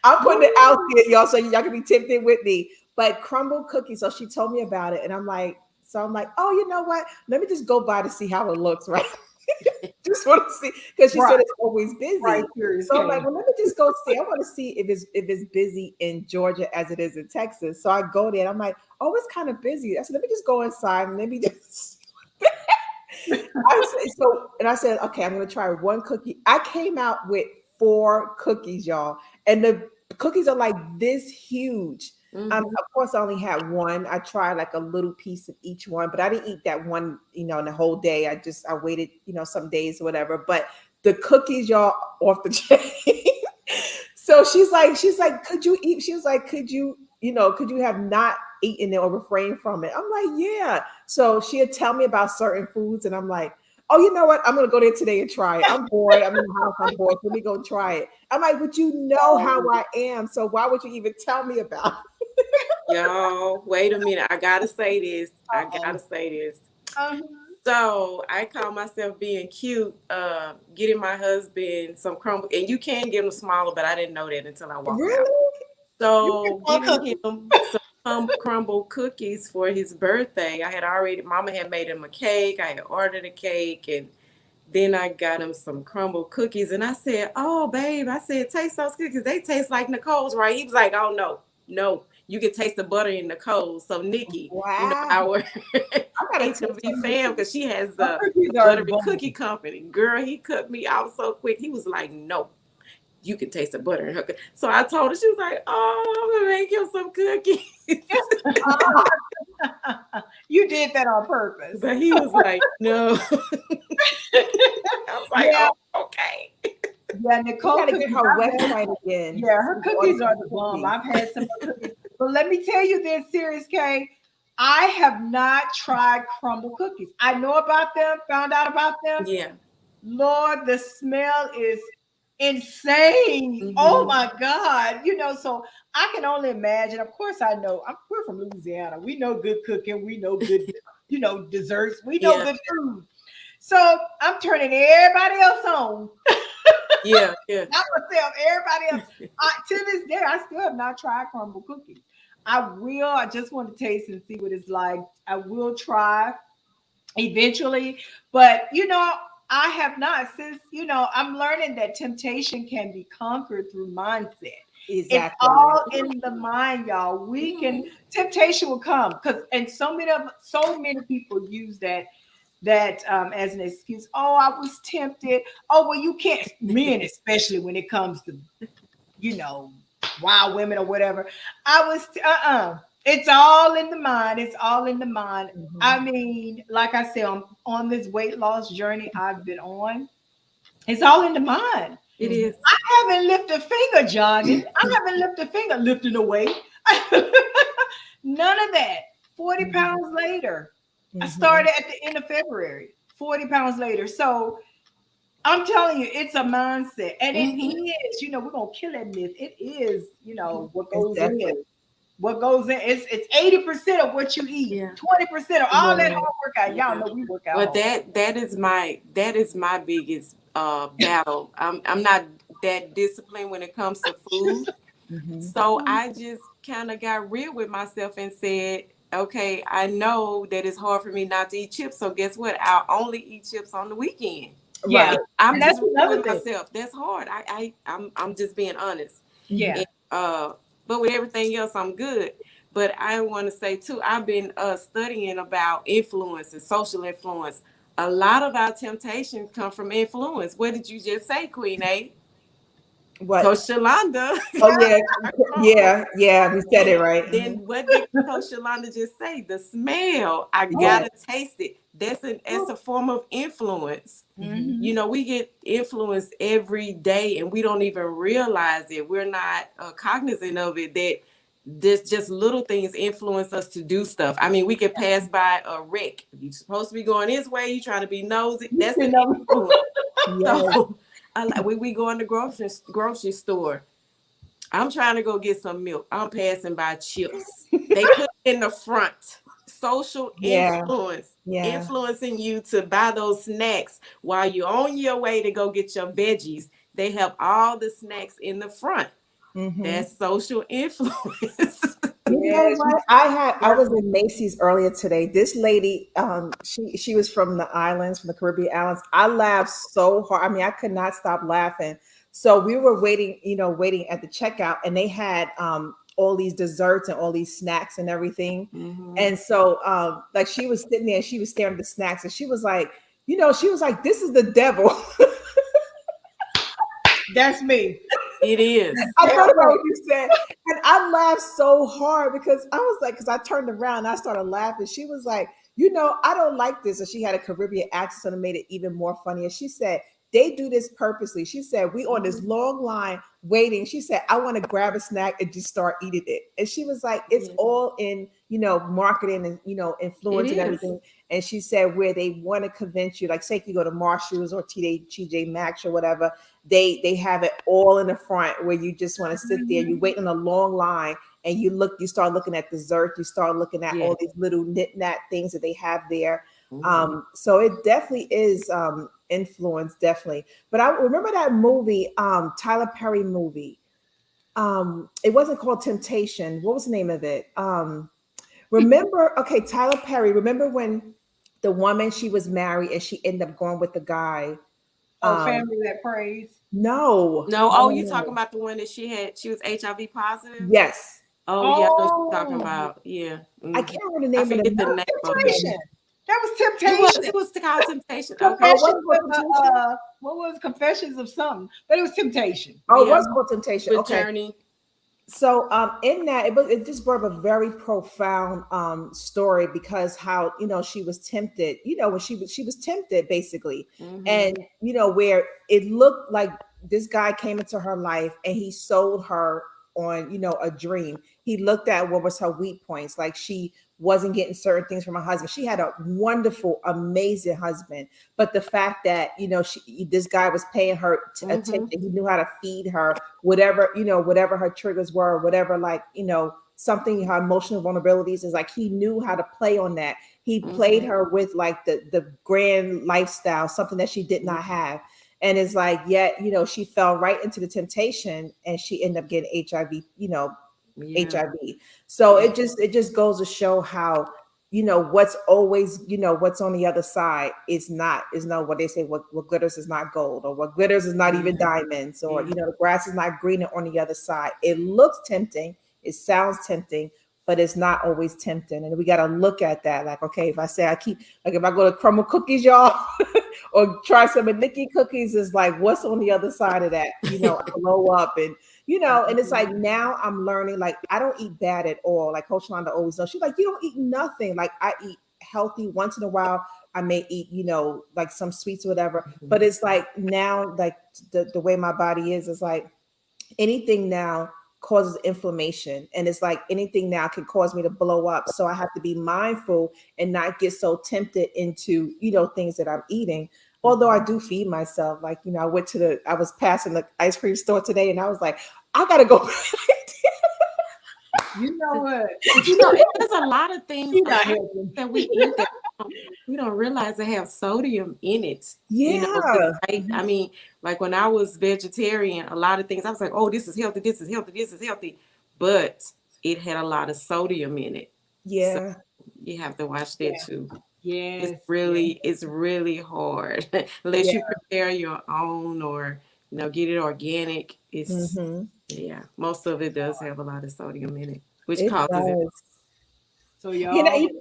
Speaker 3: I'm putting it out there, y'all, so y'all can be tempted with me. But crumble cookies. So she told me about it, and I'm like, oh, you know what? Let me just go by to see how it looks, right? Just want to see, because she
Speaker 1: right,
Speaker 3: said it's always
Speaker 1: right,
Speaker 3: busy.
Speaker 1: curious
Speaker 3: So I'm like,
Speaker 1: game.
Speaker 3: well, let me just go see. I want to see if it's busy in Georgia as it is in Texas. So I go there, and I'm like, oh, it's kind of busy. I said, let me just go inside and let me just. And I said, okay, I'm gonna try one cookie. I came out with four cookies, y'all, and the cookies are like this huge.
Speaker 2: Mm-hmm.
Speaker 3: Of course, I only had one. I tried like a little piece of each one, but I didn't eat that one, in the whole day. I waited, some days or whatever. But the cookies, y'all, off the chain. So she's like, could you eat? She was like, could you have not eaten it or refrain from it? I'm like, yeah. So she'd tell me about certain foods, and I'm like, oh, you know what? I'm gonna go there today and try it. I'm bored. I'm in the house. I'm bored. Let me go try it. I'm like, but you know how I am. So why would you even tell me about
Speaker 2: Y'all, wait a minute. I gotta say this. I
Speaker 1: Uh-oh.
Speaker 2: gotta say this.
Speaker 1: Uh-huh.
Speaker 2: So I call myself being cute, getting my husband some crumble, and you can get them smaller, but I didn't know that until I
Speaker 3: it?
Speaker 2: walked out.
Speaker 3: Really?
Speaker 1: You can
Speaker 2: So
Speaker 1: more
Speaker 2: getting
Speaker 1: cookies.
Speaker 2: him some crumble cookies for his birthday. Mama had made him a cake. I had ordered a cake, and then I got him some crumble cookies, and I said, "Oh, babe," I said, "taste those cookies. They taste like Nicole's, right?" He was like, "Oh no, no, you can taste the butter in Nicole's." So Nikki,
Speaker 3: Wow.
Speaker 2: our
Speaker 3: I gotta taste
Speaker 2: HMV
Speaker 3: some of
Speaker 2: fam,
Speaker 3: these.
Speaker 2: because she has
Speaker 1: Our
Speaker 2: the
Speaker 1: cookies are the
Speaker 2: Buttery
Speaker 1: bomb.
Speaker 2: Cookie Company. Girl, he cut me out so quick. He was like, "No, you can taste the butter in her." So I told her, she was like, "Oh, I'm gonna make him some cookies."
Speaker 1: You did that on purpose.
Speaker 2: But he was like, "No." I was like,
Speaker 1: Yeah,
Speaker 2: "Oh, okay."
Speaker 1: yeah,
Speaker 3: We
Speaker 1: Nicole
Speaker 3: gotta get
Speaker 1: cookies.
Speaker 3: her
Speaker 1: I've had,
Speaker 3: website again
Speaker 1: yeah,
Speaker 3: so
Speaker 1: her
Speaker 3: we can order
Speaker 1: cookies are
Speaker 3: some
Speaker 1: the bomb.
Speaker 3: cookies.
Speaker 1: I've had some of her cookies. But let me tell you this, Serious K, I have not tried crumble cookies. I know about them, found out about them.
Speaker 2: Yeah.
Speaker 1: Lord, the smell is insane. Oh
Speaker 2: Hmm.
Speaker 1: my God. So I can only imagine. Of course, I know. We're from Louisiana. We know good cooking. We know good, desserts. We know
Speaker 2: Yeah.
Speaker 1: good food. So I'm turning everybody else on.
Speaker 2: Yeah. Yeah.
Speaker 1: Not myself, everybody else. To this day, I still have not tried crumble cookies. I will. I just want to taste and see what it's like. I will try eventually. But I have not since I'm learning that temptation can be conquered through mindset. It's
Speaker 3: Exactly.
Speaker 1: all in the mind, y'all. We can
Speaker 2: Mhm.
Speaker 1: temptation will come because and so many people use that as an excuse. Oh, I was tempted. Oh, well, you can't. Men, especially when it comes to you know, wild women or whatever. It's all in the mind. It's all in the mind. I
Speaker 3: Mhm.
Speaker 1: mean, like I said, I'm on this weight loss journey I've been on. It's all in the mind.
Speaker 2: It is.
Speaker 1: I haven't lifted a finger jogging. I haven't lifted a finger lifting a weight. None of that. 40
Speaker 3: Mhm.
Speaker 1: pounds later. I
Speaker 3: Mhm.
Speaker 1: started at the end of February, 40 pounds later. So I'm telling you, it's a mindset. And it
Speaker 2: Mm-hmm.
Speaker 1: is, we're gonna kill that myth. It is, what
Speaker 3: It's
Speaker 1: goes in.
Speaker 3: definitely
Speaker 1: What goes in, it's 80% of what you eat,
Speaker 2: Yeah.
Speaker 1: 20% of all that
Speaker 3: right.
Speaker 1: hard workout. Y'all
Speaker 2: Yeah.
Speaker 1: know we work out
Speaker 2: Well,
Speaker 1: hard.
Speaker 2: that is my biggest battle. I'm not that disciplined when it comes to food.
Speaker 3: Mhm.
Speaker 2: So I just kind of got real with myself and said, okay, I know that it's hard for me not to eat chips. So guess what? I'll only eat chips on the weekend.
Speaker 1: Yeah.
Speaker 3: Right.
Speaker 2: I'm
Speaker 1: And that's
Speaker 2: just real
Speaker 1: another
Speaker 2: with
Speaker 1: thing.
Speaker 2: myself. That's hard. I'm just being honest.
Speaker 3: Mhm.
Speaker 1: Yeah.
Speaker 2: And but with everything else, I'm good. But I want to say too, I've been studying about influence and social influence. A lot of our temptations come from influence. What did you just say, Queen A?
Speaker 3: What?
Speaker 2: Coach Shalonda.
Speaker 3: Oh yeah,
Speaker 2: Oh,
Speaker 3: yeah, yeah. We said it
Speaker 2: and
Speaker 3: right.
Speaker 2: then what did Coach Shalonda just say? The smell. I
Speaker 3: Yeah.
Speaker 2: gotta taste it. That's a form of influence.
Speaker 3: Mhm.
Speaker 2: You
Speaker 1: Hmm.
Speaker 2: know, we get influenced every day and we don't even realize it. We're not cognizant of it that this just little things influence us to do stuff. I mean, we could pass by a wreck. You're supposed to be going this way, you're trying to be nosy. That's
Speaker 1: You
Speaker 2: an
Speaker 1: know,
Speaker 2: influence.
Speaker 3: Yes.
Speaker 2: So we go in the grocery store. I'm trying to go get some milk. I'm passing by chips. They put it in the front. Social
Speaker 3: Yeah.
Speaker 2: influence,
Speaker 3: Yeah.
Speaker 2: influencing you to buy those snacks while you're on your way to go get your veggies. They have all the snacks in the front.
Speaker 3: Mhm.
Speaker 2: That's social influence.
Speaker 3: You know
Speaker 1: yes,
Speaker 3: what? I was
Speaker 1: careful.
Speaker 3: in Macy's earlier today. This lady, she was from the islands, from the Caribbean islands. I laughed so hard. I mean, I could not stop laughing. So we were waiting, waiting at the checkout, and they had all these desserts and all these snacks and everything.
Speaker 2: Hmm.
Speaker 3: And so like she was sitting there and she was staring at the snacks and she was like, she was like, this is the devil.
Speaker 1: That's me.
Speaker 2: It is.
Speaker 3: I thought about
Speaker 1: Careful.
Speaker 3: what you said, and I laughed so hard because I was like, because I turned around and I started laughing. She was like, I don't like this. And she had a Caribbean accent, so it made it even more funny. And she said, they do this purposely. She said, we on this
Speaker 2: Mhm.
Speaker 3: long line waiting. She said, I want to grab a snack and just start eating it. And she was like, it's
Speaker 2: Yeah,
Speaker 3: all in, marketing and,
Speaker 2: it
Speaker 3: influence and
Speaker 2: is.
Speaker 3: everything. And she said, where they want to convince you, like, say, if you go to Marshalls or TJ Maxx or whatever, they have it all in the front where you just want to sit there. You
Speaker 1: Mhm.
Speaker 3: wait in a long line and you start looking at dessert, you start looking at
Speaker 2: Yeah.
Speaker 3: all these little knit-knat things that they have there.
Speaker 2: Hmm.
Speaker 3: So it definitely is influence, definitely. But I remember that movie, Tyler Perry movie. It wasn't called Temptation. What was the name of it? Remember, okay, Tyler Perry, remember when the woman, she was married and she ended up going with the guy?
Speaker 1: Oh,
Speaker 3: Um,
Speaker 1: family that prays.
Speaker 3: no,
Speaker 2: No,
Speaker 3: no,
Speaker 2: oh,
Speaker 3: no,
Speaker 2: you talking
Speaker 3: no.
Speaker 2: about the one that she was HIV positive?
Speaker 3: Yes.
Speaker 2: Oh yeah, I know what you're talking
Speaker 1: Oh,
Speaker 2: about. Yeah.
Speaker 3: I
Speaker 2: Hmm.
Speaker 3: can't remember the
Speaker 2: I
Speaker 3: name of the
Speaker 2: forget the
Speaker 1: that
Speaker 2: name
Speaker 1: was
Speaker 3: movie.
Speaker 2: of it.
Speaker 1: temptation. That was
Speaker 2: It was
Speaker 1: temptation.
Speaker 2: it was called Temptation. Okay.
Speaker 3: Oh, it
Speaker 1: Confessions
Speaker 3: wasn't called
Speaker 1: of
Speaker 3: Temptation?
Speaker 1: what was it? Confessions of something, but it was temptation.
Speaker 3: Oh, it
Speaker 2: Yeah.
Speaker 3: was called Temptation.
Speaker 2: With
Speaker 3: Okay.
Speaker 2: Journey.
Speaker 3: So in that it just brought up a very profound story because how she was tempted, when she was tempted basically,
Speaker 2: Hmm.
Speaker 3: and where it looked like this guy came into her life and he sold her on a dream. He looked at what was her weak points, like she wasn't getting certain things from her husband. She had a wonderful, amazing husband, but the fact that this guy was paying her attention,
Speaker 2: Hmm.
Speaker 3: he knew how to feed her, whatever whatever her triggers were, whatever, like something, her emotional vulnerabilities is, like he knew how to play on that. He played
Speaker 2: Hmm.
Speaker 3: her with like the grand lifestyle, something that she did not have. And it's like, yet she fell right into the temptation and she ended up getting
Speaker 2: Yeah.
Speaker 3: HIV. So
Speaker 2: Yeah.
Speaker 3: it just goes to show how what's always what's on the other side is not what they say, what glitters is not gold, or what glitters is not even
Speaker 2: Yeah.
Speaker 3: diamonds, or
Speaker 2: Yeah.
Speaker 3: the grass is not greener on the other side. It looks tempting, it sounds tempting, but it's not always tempting. And we got to look at that, like, okay, if I say I keep, like, if I go to Crumble Cookies, y'all, or try some of Nikki cookies, is like, what's on the other side of that? I blow up, and it's like,
Speaker 2: Mhm.
Speaker 3: now I'm learning, like, I don't eat bad at all. Like Coach Londa always knows. She's like, you don't eat nothing. Like, I eat healthy once in a while. I may eat, like some sweets or whatever. But
Speaker 2: Mhm.
Speaker 3: it's like now, like the way my body is like anything now causes inflammation, and it's like anything now can cause me to blow up, so I have to be mindful and not get so tempted into things that I'm eating. Although I do feed myself, like I was passing the ice cream store today and I was like, I gotta go.
Speaker 1: You know what?
Speaker 2: But you know, there's
Speaker 1: She's
Speaker 2: a
Speaker 1: not
Speaker 2: lot of things
Speaker 1: helping.
Speaker 2: that we eat that we don't realize they have sodium in it. You know,
Speaker 3: Yeah.
Speaker 2: I mean, like when I was vegetarian, a lot of things I was like, oh, this is healthy, this is healthy, this is healthy, but it had a lot of sodium in it. So
Speaker 3: Yeah.
Speaker 2: you have to watch that
Speaker 1: Yeah.
Speaker 2: too.
Speaker 1: Yes. Yes.
Speaker 2: It's really hard unless
Speaker 3: Yeah.
Speaker 2: you prepare your own or get it organic. It's
Speaker 3: Hmm.
Speaker 2: yeah, most of it does have a lot of sodium in it, which
Speaker 3: It
Speaker 2: causes it.
Speaker 3: does.
Speaker 1: So
Speaker 3: You know,
Speaker 1: y'all go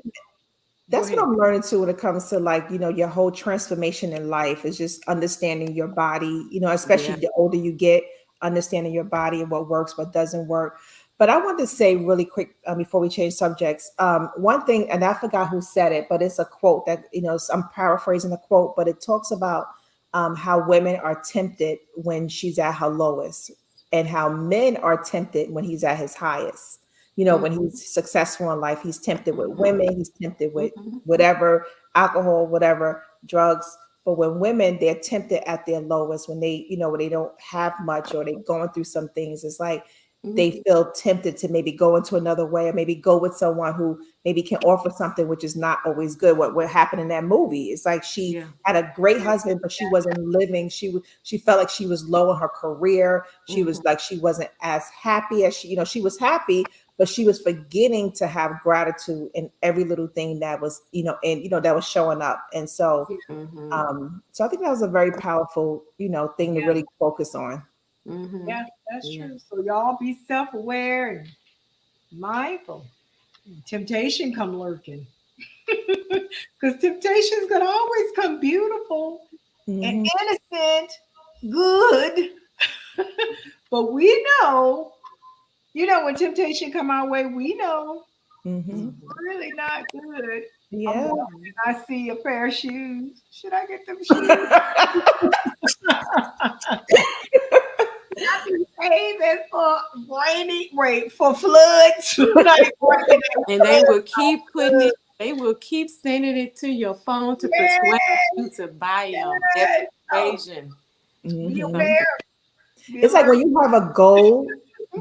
Speaker 3: that's what
Speaker 1: ahead.
Speaker 3: I'm learning too when it comes to like, your whole transformation in life is just understanding your body, especially
Speaker 2: Yeah.
Speaker 3: the older you get, understanding your body and what works, what doesn't work. But I want to say really quick before we change subjects, one thing, and I forgot who said it, but it's a quote that, I'm paraphrasing the quote, but it talks about how women are tempted when she's at her lowest and how men are tempted when he's at his highest. When
Speaker 2: Mhm,
Speaker 3: he's successful in life, he's tempted with
Speaker 2: mhm,
Speaker 3: women, he's tempted with
Speaker 2: mhm.
Speaker 3: whatever, alcohol, whatever, drugs. But when women, they're tempted at their lowest, when when they don't have much or they're going through some things, it's like they
Speaker 2: Mhm.
Speaker 3: feel tempted to maybe go into another way or maybe go with someone who maybe can offer something which is not always good. What happened in that movie? It's like she
Speaker 2: Yeah.
Speaker 3: had a great husband, but she wasn't living. She felt like she was low in her career. She was
Speaker 2: Mhm,
Speaker 3: like she wasn't as happy as she was happy, but she was forgetting to have gratitude in every little thing that was, and that was showing up. And so,
Speaker 1: Yeah.
Speaker 2: mhm,
Speaker 3: so I think that was a very powerful, thing to
Speaker 1: Yeah.
Speaker 3: really focus on.
Speaker 2: mhm.
Speaker 1: Yeah. That's
Speaker 2: Yeah.
Speaker 1: true. So y'all be self-aware and mindful. Temptation come lurking. Because temptation's gonna always come beautiful and
Speaker 3: Hmm.
Speaker 1: innocent, good. But we know, when temptation come our way, we know it's
Speaker 3: Hmm.
Speaker 2: Mhm,
Speaker 1: really not good. I'm
Speaker 3: Yeah.
Speaker 1: walking, I see a pair of shoes. Should I get them shoes? I be saving for for floods. Like rainy
Speaker 2: and
Speaker 1: floods.
Speaker 2: they will keep sending it to your phone to persuade
Speaker 1: Yes,
Speaker 2: you to buy them. That's
Speaker 1: yes. So
Speaker 2: persuasion.
Speaker 1: be
Speaker 3: Hmm.
Speaker 2: Mhm,
Speaker 1: aware, be
Speaker 3: It's like
Speaker 1: alert.
Speaker 3: when you have a goal,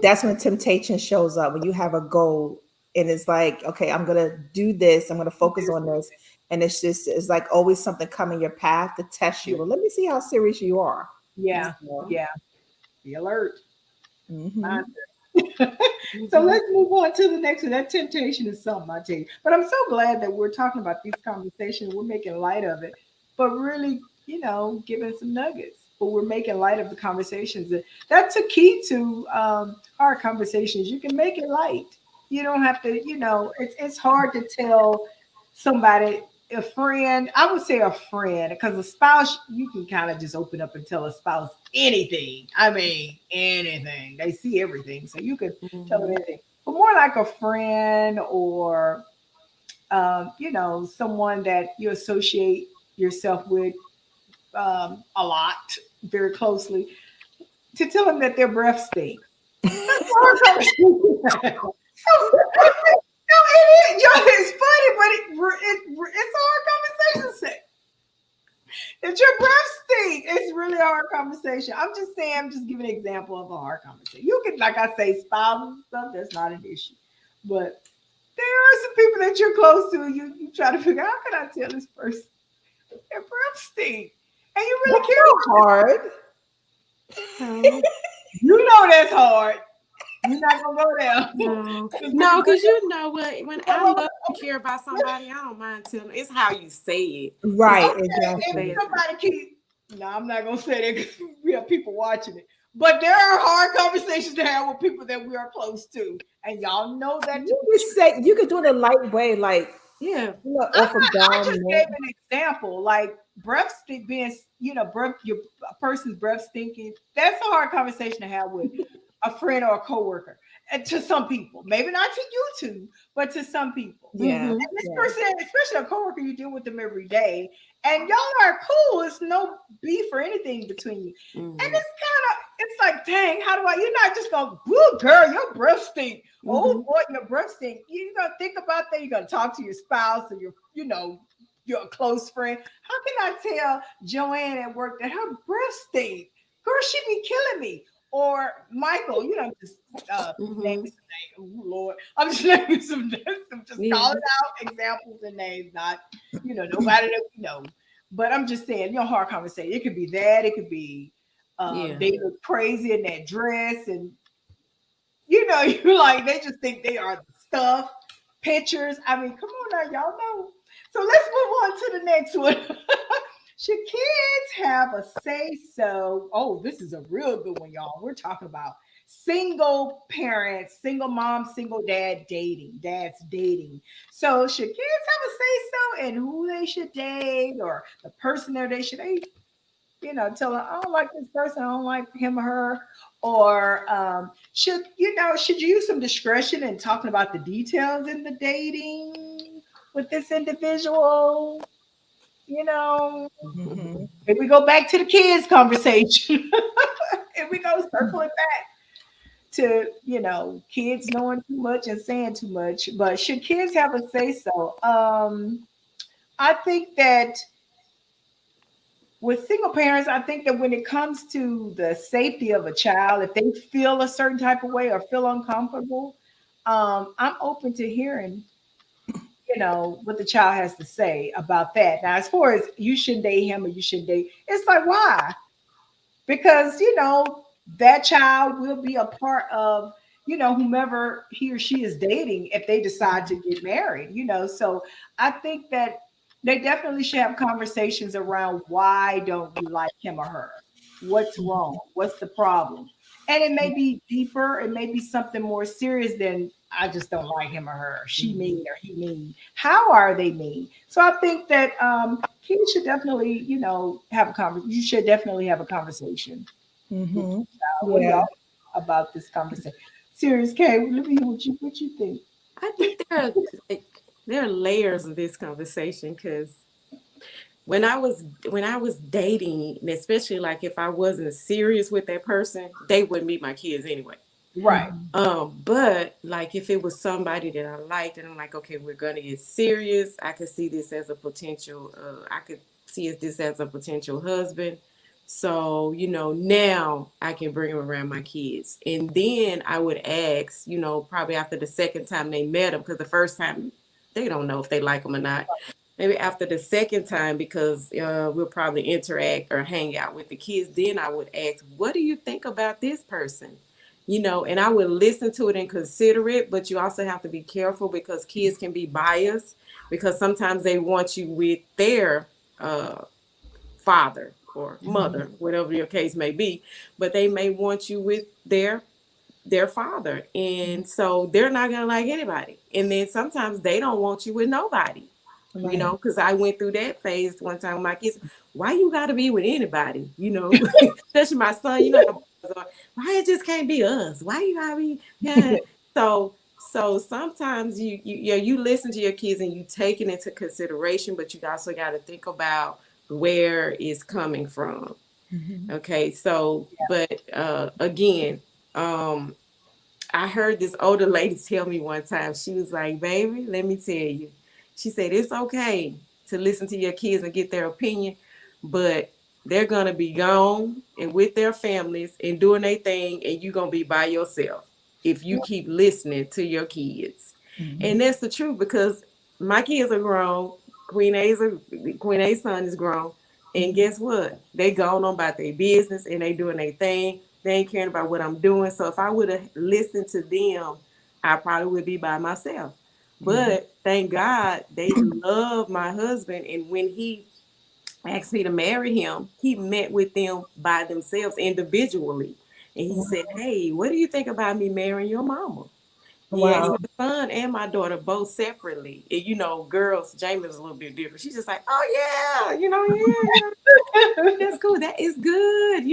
Speaker 3: that's when temptation shows up. When you have a goal and it's like, okay, I'm gonna do this, I'm gonna focus on this. And it's like always something coming your path to test you. Well, let me see how serious you are.
Speaker 1: Yeah,
Speaker 3: So,
Speaker 1: yeah. Be alert.
Speaker 3: mhm.
Speaker 1: Mindset. So
Speaker 2: mhm.
Speaker 1: let's move on to the next one. That temptation is something, I tell you. But I'm so glad that we're talking about these conversations. We're making light of it, but really, giving some nuggets. But we're making light of the conversations. That's a key to our conversations. You can make it light. You don't have to. It's hard to tell somebody, a friend. I would say a friend, because a spouse, you can kind of just open up and tell a spouse anything. I mean, anything. They see everything, so you could tell them
Speaker 2: Mhm.
Speaker 1: anything. But more like a friend, or someone that you associate yourself with a lot, very closely, to tell them that their breath stinks. That's a hard conversation. No, it is. It's funny, but it's a hard conversation to say. It's your breath stink. It's really a hard conversation. I'm just saying, I'm just giving an example of a hard conversation. You can, like I say, spouses and stuff, that's not an issue. But there are some people that you're close to, you try to figure out, how can I tell this person their breath stink? And you really
Speaker 3: That's
Speaker 1: care
Speaker 3: not
Speaker 1: about it.
Speaker 3: hard.
Speaker 2: No,
Speaker 1: You know that's hard. We're not gonna go there.
Speaker 2: no,
Speaker 1: 'Cause
Speaker 2: no, because you know what? When
Speaker 1: we
Speaker 2: I
Speaker 1: gonna
Speaker 2: love and care about somebody, I don't mind telling. It's how you say it. It's
Speaker 3: Right,
Speaker 1: okay, if
Speaker 3: exactly.
Speaker 2: say it.
Speaker 1: somebody keep, no, I'm not gonna say that because we have people watching it. But there are hard conversations to have with people that we are close to, and y'all know that to
Speaker 3: You
Speaker 1: be
Speaker 3: could
Speaker 1: true.
Speaker 3: say you could do it a light way, like
Speaker 2: Yeah.
Speaker 1: I'm
Speaker 3: off a
Speaker 1: not. I just gave
Speaker 3: down.
Speaker 1: an example, like breath stink being, breath, your a person's breath stinking. That's a hard conversation to have with. a friend or a coworker. And to some people, maybe not to you two, but to some people.
Speaker 3: Yeah.
Speaker 2: Mm-hmm.
Speaker 1: And this
Speaker 3: Yeah.
Speaker 1: person, especially a coworker, you deal with them every day, and y'all are cool. It's no beef or anything between you. And
Speaker 2: Mm-hmm.
Speaker 1: it's kind of, it's like, dang, how do I? You're not just going, woo, girl, your breath stink. Oh
Speaker 2: Mm-hmm.
Speaker 1: boy, your breath stink. You're gonna think about that. You're gonna talk to your spouse or your close friend. How can I tell Joanne at work that her breath stink? Girl, she be killing me. Or Michael, just name
Speaker 2: Mm-hmm.
Speaker 1: some names. Oh Lord, I'm just naming some names. I'm just
Speaker 2: Yeah.
Speaker 1: calling out examples and names, not nobody that we know. But I'm just saying, hard conversation. It could be that. It could be
Speaker 2: Yeah.
Speaker 1: they look crazy in that dress, and you like they just think they are the stuff. Pictures. I mean, come on now, y'all know. So let's move on to the next one. Should kids have a say so? Oh, this is a real good one, y'all. We're talking about single parents, single mom, single dad dating, dads dating. So, should kids have a say so in who they should date or the person that they should date? Tell her I don't like this person, I don't like him or her, or should you use some discretion in talking about the details in the dating with this individual? You know,
Speaker 3: Hmm.
Speaker 1: if we go back to the kids conversation, if we go circling back to kids knowing too much and saying too much, but should kids have a say so? I think that with single parents, I think that when it comes to the safety of a child, if they feel a certain type of way or feel uncomfortable, I'm open to hearing, what the child has to say about that. Now, as far as you shouldn't date him or you shouldn't date, it's like, why? Because that child will be a part of whomever he or she is dating if they decide to get married. So I think that they definitely should have conversations around why don't you like him or her, what's wrong, what's the problem. And it may be deeper, it may be something more serious than I just don't like him or her, she mean or he mean. How are they mean? So I think that kids should definitely, have a conversation. You should definitely have a conversation with
Speaker 3: Hmm.
Speaker 1: your child. What do
Speaker 3: Yeah.
Speaker 1: y'all think about this conversation? Serious K, let me hear what you think.
Speaker 2: I think like there are layers of this conversation because when I was dating, and especially like if I wasn't serious with that person, they wouldn't meet my kids anyway.
Speaker 1: Right.
Speaker 2: But like if it was somebody that I liked and I'm like, okay, we're gonna get serious, I could see this as a potential I could see this as a potential husband. So, now I can bring him around my kids. And then I would ask, probably after the second time they met him, because the first time they don't know if they like him or not. Maybe after the second time, because we'll probably interact or hang out with the kids, then I would ask, what do you think about this person? And I would listen to it and consider it, but you also have to be careful because kids can be biased because sometimes they want you with their uh, father or mother, whatever your case may be, but they may want you with their father. And so they're not going to like anybody. And then sometimes they don't want you with nobody,
Speaker 3: Right.
Speaker 2: because I went through that phase one time with my kids. Why you got to be with anybody, especially my son, how boys are. Why it just can't be us? Why you got to be, yeah. So sometimes you listen to your kids and you take it into consideration, but you also got to think about where it's coming from.
Speaker 3: Hmm.
Speaker 2: Okay, so but again, um, I heard this older lady tell me one time, she was like, baby, let me tell you. She said, it's okay to listen to your kids and get their opinion, but they're going to be gone and with their families and doing their thing, and you're going to be by yourself if you keep listening to your kids. And
Speaker 3: Hmm.
Speaker 2: that's the truth because my kids are grown. Queen A's son is grown. And guess what? They gone on about their business and they doing their thing. They ain't caring about what I'm doing. So if I would have listened to them, I probably would be by myself. But thank God they love my husband. And when he asked me to marry him, he met with them by themselves individually. And he said, hey, what do you think about me marrying your mama? Yes,
Speaker 3: Wow.
Speaker 2: my son and my daughter both separately. And, girls, Jamie's a little bit different. She's just like, oh yeah, yeah, that's cool. That is good.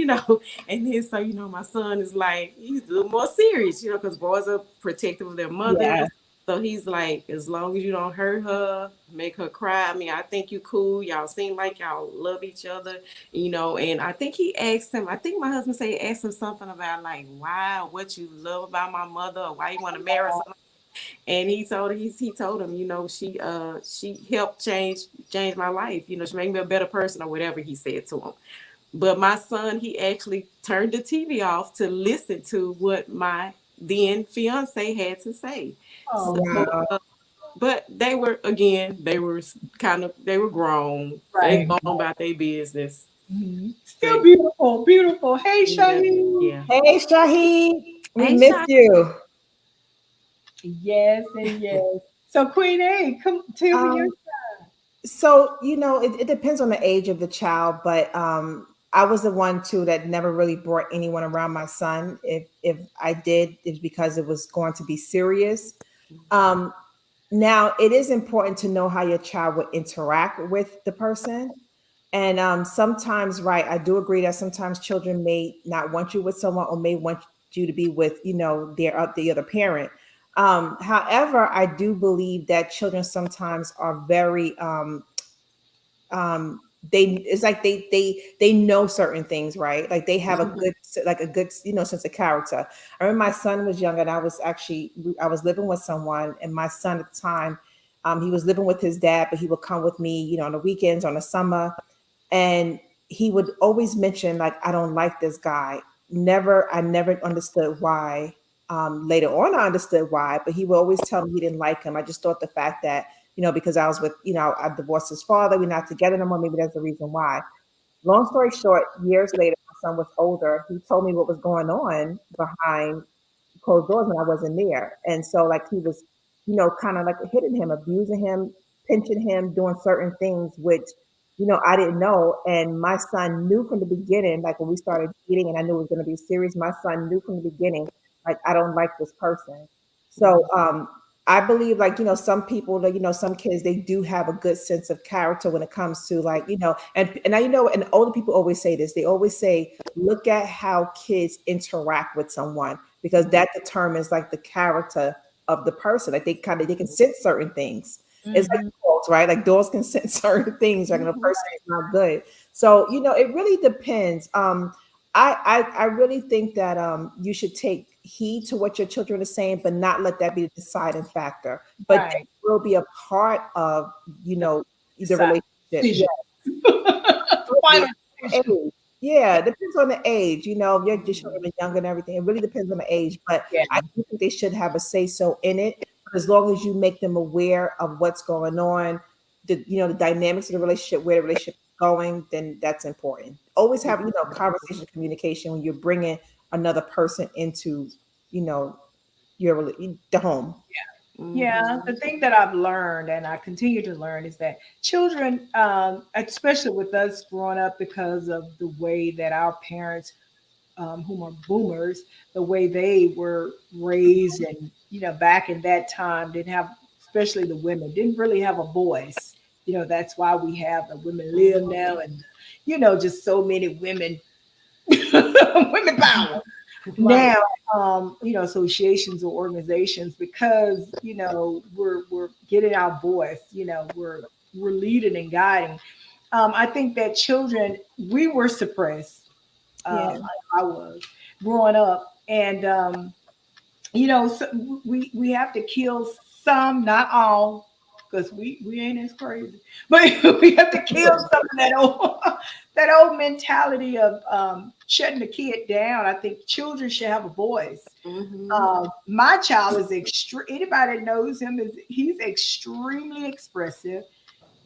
Speaker 2: And then so, my son is like, he's a little more serious, because boys are protective of their mothers.
Speaker 3: Yeah.
Speaker 2: So he's like, as long as you don't hurt her, make her cry. I mean, I think you cool. Y'all seem like y'all love each other. And I think he asked him, I think my husband said he asked him something about like, why, what you love about my mother, or why you want to marry her, and he told him, she helped change my life. She made me a better person or whatever he said to him. But my son, he actually turned the TV off to listen to what my then fiance had to say. So,
Speaker 1: Oh,
Speaker 3: Wow.
Speaker 2: but they were grown. They
Speaker 1: right.
Speaker 2: going about their business.
Speaker 1: Still
Speaker 2: But
Speaker 1: beautiful, beautiful. Hey,
Speaker 2: yeah,
Speaker 1: Shaheed.
Speaker 2: yeah.
Speaker 3: Hey, Shaheed. We
Speaker 2: Hey,
Speaker 3: missed
Speaker 2: Sha.
Speaker 3: you.
Speaker 1: Yes, and yes. So, Queen A, come tell me your.
Speaker 3: Um, so it depends on the age of the child, but I was the one too that never really brought anyone around my son. If I did, it's because it was going to be serious. Um, Now, it is important to know how your child would interact with the person. And sometimes, right, I do agree that sometimes children may not want you with someone or may want you to be with, the other parent. However, I do believe that children sometimes are very um it's like they know certain things, right? Like they have a
Speaker 2: Mhm.
Speaker 3: good sense of character. I remember my son was younger and I was living with someone, and my son at the time, he was living with his dad, but he would come with me, on the weekends, on the summer, and he would always mention like, I don't like this guy. I never understood why. Later on I understood why, but he would always tell me he didn't like him. I just thought the fact that, because I was with, I divorced his father, we're not together no more, maybe that's the reason why. Long story short, years later, my son was older, he told me what was going on behind closed doors when I wasn't there. And so like he was, kind of like hitting him, abusing him, pinching him, doing certain things, which, I didn't know. And my son knew from the beginning, like when we started dating and I knew it was going to be serious, my son knew from the beginning, like, I don't like this person. So, I believe like, some people, like, some kids, they do have a good sense of character when it comes to like, and and older people always say this, they always say, look at how kids interact with someone, because that determines like the character of the person. Like they can sense certain things. It's like
Speaker 1: Mhm.
Speaker 3: dogs, right? Like dogs can sense certain things. Like when a
Speaker 2: Mhm.
Speaker 3: person is not good. So it really depends. I really think that you should take heed to what your children are saying, but not let that be the deciding factor. But
Speaker 1: Right.
Speaker 3: that will be a part of you
Speaker 1: The
Speaker 3: know the relationship. Yeah,
Speaker 1: decision.
Speaker 3: absolutely.
Speaker 1: Final decision.
Speaker 3: Age. Yeah, it depends on the age. If your children are younger and everything, it really depends on the age. But
Speaker 1: Yeah.
Speaker 3: I do think they should have a say so in it. But as long as you make them aware of what's going on, the dynamics of the relationship, where the relationship is going, then that's important. Always have conversation, communication when you're bringing another person into you know the home.
Speaker 1: Yeah,
Speaker 2: Mhm.
Speaker 1: the thing that I've learned and I continue to learn is that children, especially with us growing up because of the way that our parents, whom are boomers, the way they were raised, and back in that time, didn't have, especially the women, didn't really have a voice. That's why we have the women live now, and just so many women, women power
Speaker 2: Right.
Speaker 1: now. Associations or organizations, because we're getting our voice, we're leading and guiding. I think that children, we were suppressed.
Speaker 3: Yeah.
Speaker 1: I was growing up, and so we have to kill some, not all, because we ain't as crazy, but we have to kill some of that old that old mentality of shutting the kid down. I think children should have a voice.
Speaker 2: Mhm.
Speaker 1: My child is extreme. Anybody that knows him, is he's extremely expressive.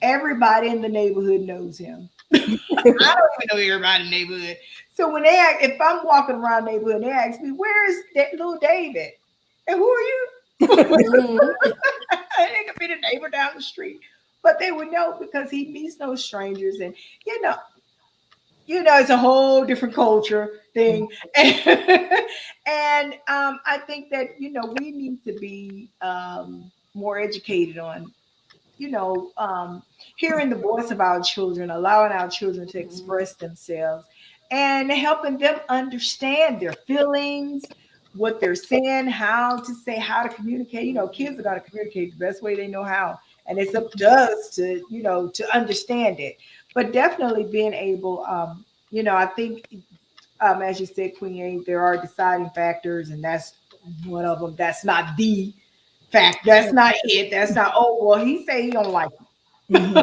Speaker 1: Everybody in the neighborhood knows him. I don't even know everybody in the neighborhood. So when if I'm walking around the neighborhood, they ask me, "Where is that little David?" And who are you?
Speaker 2: Mhm.
Speaker 1: It could be the neighbor down the street, but they would know because he meets no strangers. And you know, it's a whole different culture thing. And I think that, we need to be more educated on, you know, um, hearing the voice of our children, allowing our children to
Speaker 2: Mhm.
Speaker 1: express themselves, and helping them understand their feelings, what they're saying, how to say, how to communicate. Kids are going to communicate the best way they know how, and it's up to us to, to understand it. But definitely being able, I think, as you said, Queen A, there are deciding factors, and that's one of them. That's not the fact. That's not it. That's not. Oh well, he say he don't like
Speaker 3: Mhm.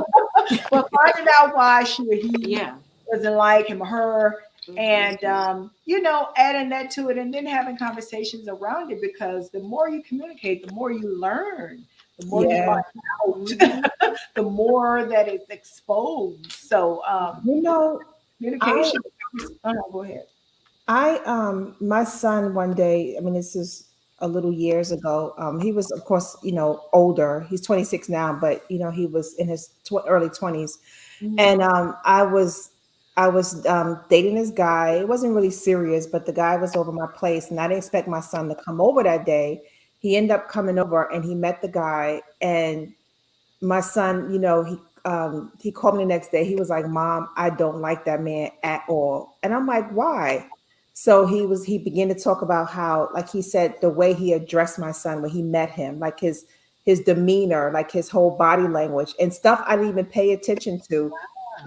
Speaker 1: but finding out why she or he
Speaker 2: Yeah.
Speaker 1: doesn't like him or her,
Speaker 2: Mhm.
Speaker 1: and adding that to it, and then having conversations around it, because the more you communicate, the more you learn, the more you
Speaker 3: Yeah.
Speaker 1: find
Speaker 2: Mhm.
Speaker 1: out, the more that it's exposed. So
Speaker 3: You know, I
Speaker 1: communication. Oh, no, go ahead.
Speaker 3: my son one day, I mean, this is a little years ago. He was, of course, older. He's 26 now, but he was in his early 20s. And I was dating this guy. It wasn't really serious, but the guy was over my place, and I didn't expect my son to come over that day. He ended up coming over, and he met the guy, and my son, he called me the next day. He was like, "Mom, I don't like that man at all." And I'm like, "Why?" So he began to talk about how, like he said, the way he addressed my son when he met him, like his demeanor, like his whole body language and stuff I didn't even pay attention to,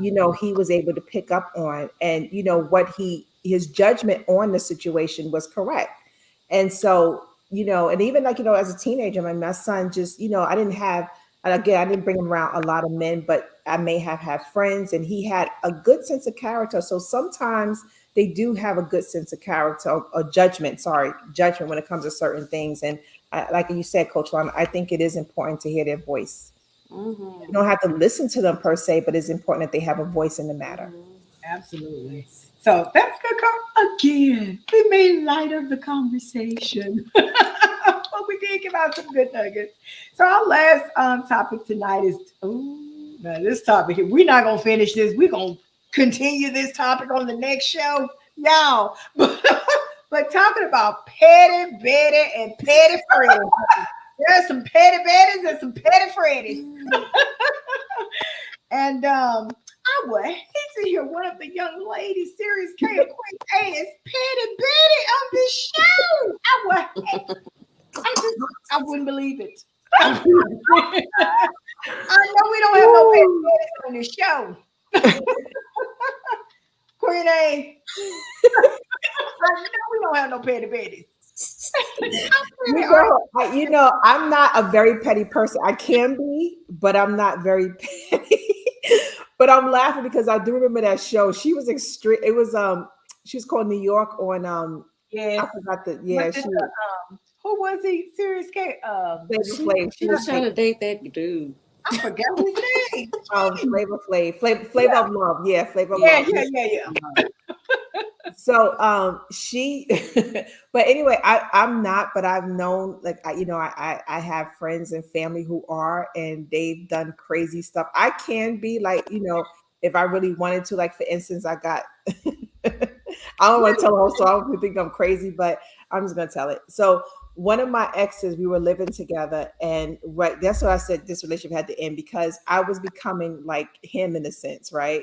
Speaker 3: he was able to pick up on, and what his judgment on the situation was correct. And so, and even like, as a teenager, my son just, I didn't have, and again, I didn't bring him around a lot of men, but I may have had friends, and he had a good sense of character. So sometimes they do have a good sense of character, or judgment, sorry, judgment when it comes to certain things. And like you said, Coach Lon, I think it is important to hear their voice. You
Speaker 2: Mhm.
Speaker 3: don't have to listen to them per se, but it's important that they have a voice in the matter.
Speaker 2: Mhm.
Speaker 1: Absolutely.
Speaker 2: Yes.
Speaker 1: So that's good. Again, we made light of the conversation, but we did give out some good nuggets. So our last topic tonight is, ooh, now this topic here. We're not gonna finish this. We're gonna continue this topic on the next show, y'all. But talking about petty Betty and petty Freddy. There's some petty Bettys and some petty Freddys. And I would hate to hear one of the young ladies, Serious K or Queen A, is Petty Betty on this show. I wouldn't believe it. I know we don't have no Petty
Speaker 3: Woo!
Speaker 1: Bettys on this show. Queen A, I know we don't have no Petty Bettys. Really are.
Speaker 3: I'm not a very petty person. I can be, but I'm not very petty. But I'm laughing because I do remember that show. She was extreme. It was she was called New York on I
Speaker 1: Yes.
Speaker 3: forgot the
Speaker 1: Was
Speaker 3: yeah,
Speaker 1: it
Speaker 3: she
Speaker 1: who was he? Serious K.
Speaker 3: Flavor
Speaker 2: She
Speaker 3: Flav. She
Speaker 2: she
Speaker 3: was
Speaker 2: was
Speaker 3: like
Speaker 2: trying to date that dude.
Speaker 1: I forgot his name. Jeez.
Speaker 3: Flavor Flav. Flavor
Speaker 1: Yeah,
Speaker 3: of Love. Yeah, Flavor of
Speaker 1: yeah,
Speaker 3: Love.
Speaker 2: Yeah.
Speaker 1: yeah, yeah, yeah.
Speaker 3: So she but anyway, I'm not, but I've known, like, I have friends and family who are, and they've done crazy stuff. I can be like, if I really wanted to, like, for instance, I got I don't want to tell the whole story. I don't think I'm crazy, but I'm just gonna tell it. So one of my exes, we were living together, and right, that's what I said, this relationship had to end because I was becoming like him in a sense, right?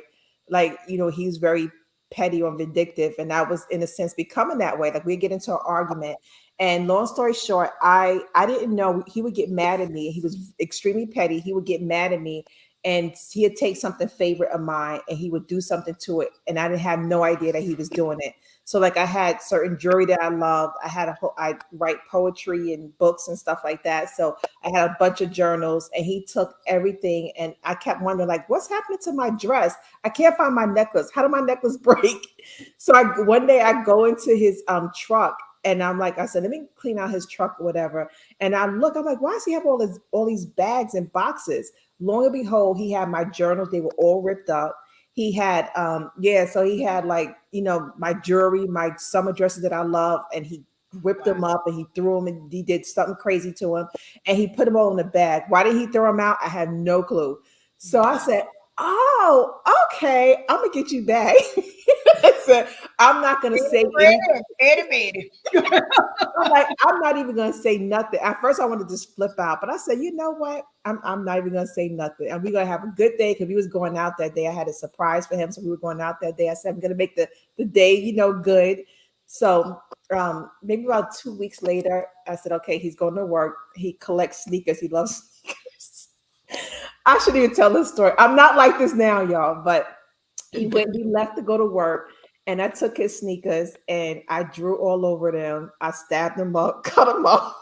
Speaker 3: Like, he's very petty or vindictive, and I was in a sense becoming that way. Like, we get into an argument, and long story short, I didn't know he would get mad at me. He was extremely petty. He would get mad at me, and he'd take something favorite of mine, and he would do something to it, and I didn't have no idea that he was doing it. So, like, I had certain jewelry that I loved. I write poetry and books and stuff like that. So I had a bunch of journals, and he took everything, and I kept wondering, like, what's happening to my dress? I can't find my necklace. How did my necklace break? So one day I go into his truck, and I'm like, I said, let me clean out his truck or whatever. And I look, I'm like, why does he have all these bags and boxes? Long and behold, he had my journals. They were all ripped up. He had so he had, like, my jewelry, my summer dresses that I love, and he whipped
Speaker 1: Wow.
Speaker 3: them up, and he threw them, and he did something crazy to him, and he put them all in the bag. Why did he throw them out? I had no clue. So I said,
Speaker 1: Wow.
Speaker 3: Oh, okay. I'm gonna get you back. I said, I'm not gonna say anything.
Speaker 1: Petty, petty.
Speaker 3: I'm like, I'm not even gonna say nothing. At first, I wanted to just flip out, but I said, you know what? I'm not even gonna say nothing. And we're gonna have a good day because we was going out that day. I had a surprise for him, so we were going out that day. I said, I'm gonna make the day, good. So maybe about 2 weeks later, I said, okay, he's going to work. He collects sneakers. He loves sneakers. I shouldn't even tell this story. I'm not like this now, y'all, but he left to go to work, and I took his sneakers and I drew all over them. I stabbed them up, cut them up.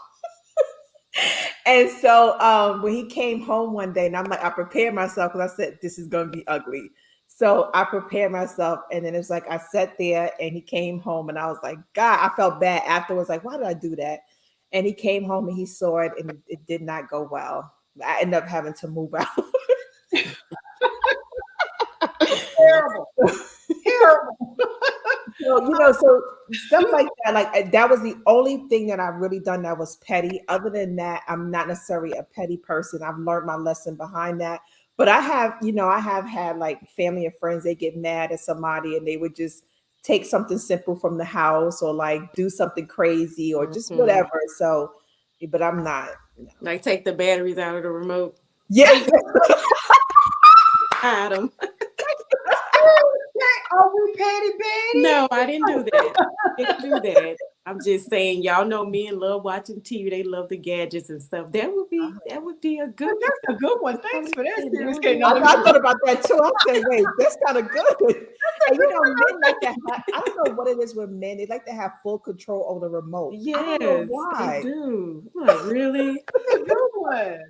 Speaker 3: And so when he came home one day, and I'm like, I prepared myself because I said this is gonna be ugly. So I prepared myself, and then it's like I sat there, and he came home, and I was like, God, I felt bad afterwards. Like, why did I do that? And he came home and he saw it, and it did not go well. I ended up having to move out.
Speaker 1: Terrible. Terrible.
Speaker 3: So, so stuff like that, like that was the only thing that I've really done that was petty. Other than that, I'm not necessarily a petty person. I've learned my lesson behind that. But I have had like family and friends, they get mad at somebody and they would just take something simple from the house or like do something crazy or just
Speaker 2: Mhm.
Speaker 3: whatever. So, but I'm not. No.
Speaker 2: Like take the batteries out of the remote.
Speaker 3: Yeah.
Speaker 2: Adam.
Speaker 1: Are we petty, petty?
Speaker 2: No, I didn't do that. Didn't do that. I'm just saying, y'all know men love watching TV. They love the gadgets and stuff. That would be a good
Speaker 1: Well, that's a good one. Thanks for that,
Speaker 2: that
Speaker 1: Serious
Speaker 2: would
Speaker 1: K.
Speaker 2: be
Speaker 1: Now,
Speaker 3: I,
Speaker 1: let
Speaker 2: a
Speaker 1: me
Speaker 3: I
Speaker 2: good
Speaker 3: thought
Speaker 2: one.
Speaker 3: about that too. I said, wait, that's kind of good.
Speaker 1: that's a
Speaker 3: And
Speaker 1: good
Speaker 3: men like to have, I don't know what it is with men. They like to have full control over the remote. I don't know
Speaker 2: Yes, they
Speaker 3: why.
Speaker 2: do. Like, really?
Speaker 1: That's a good one.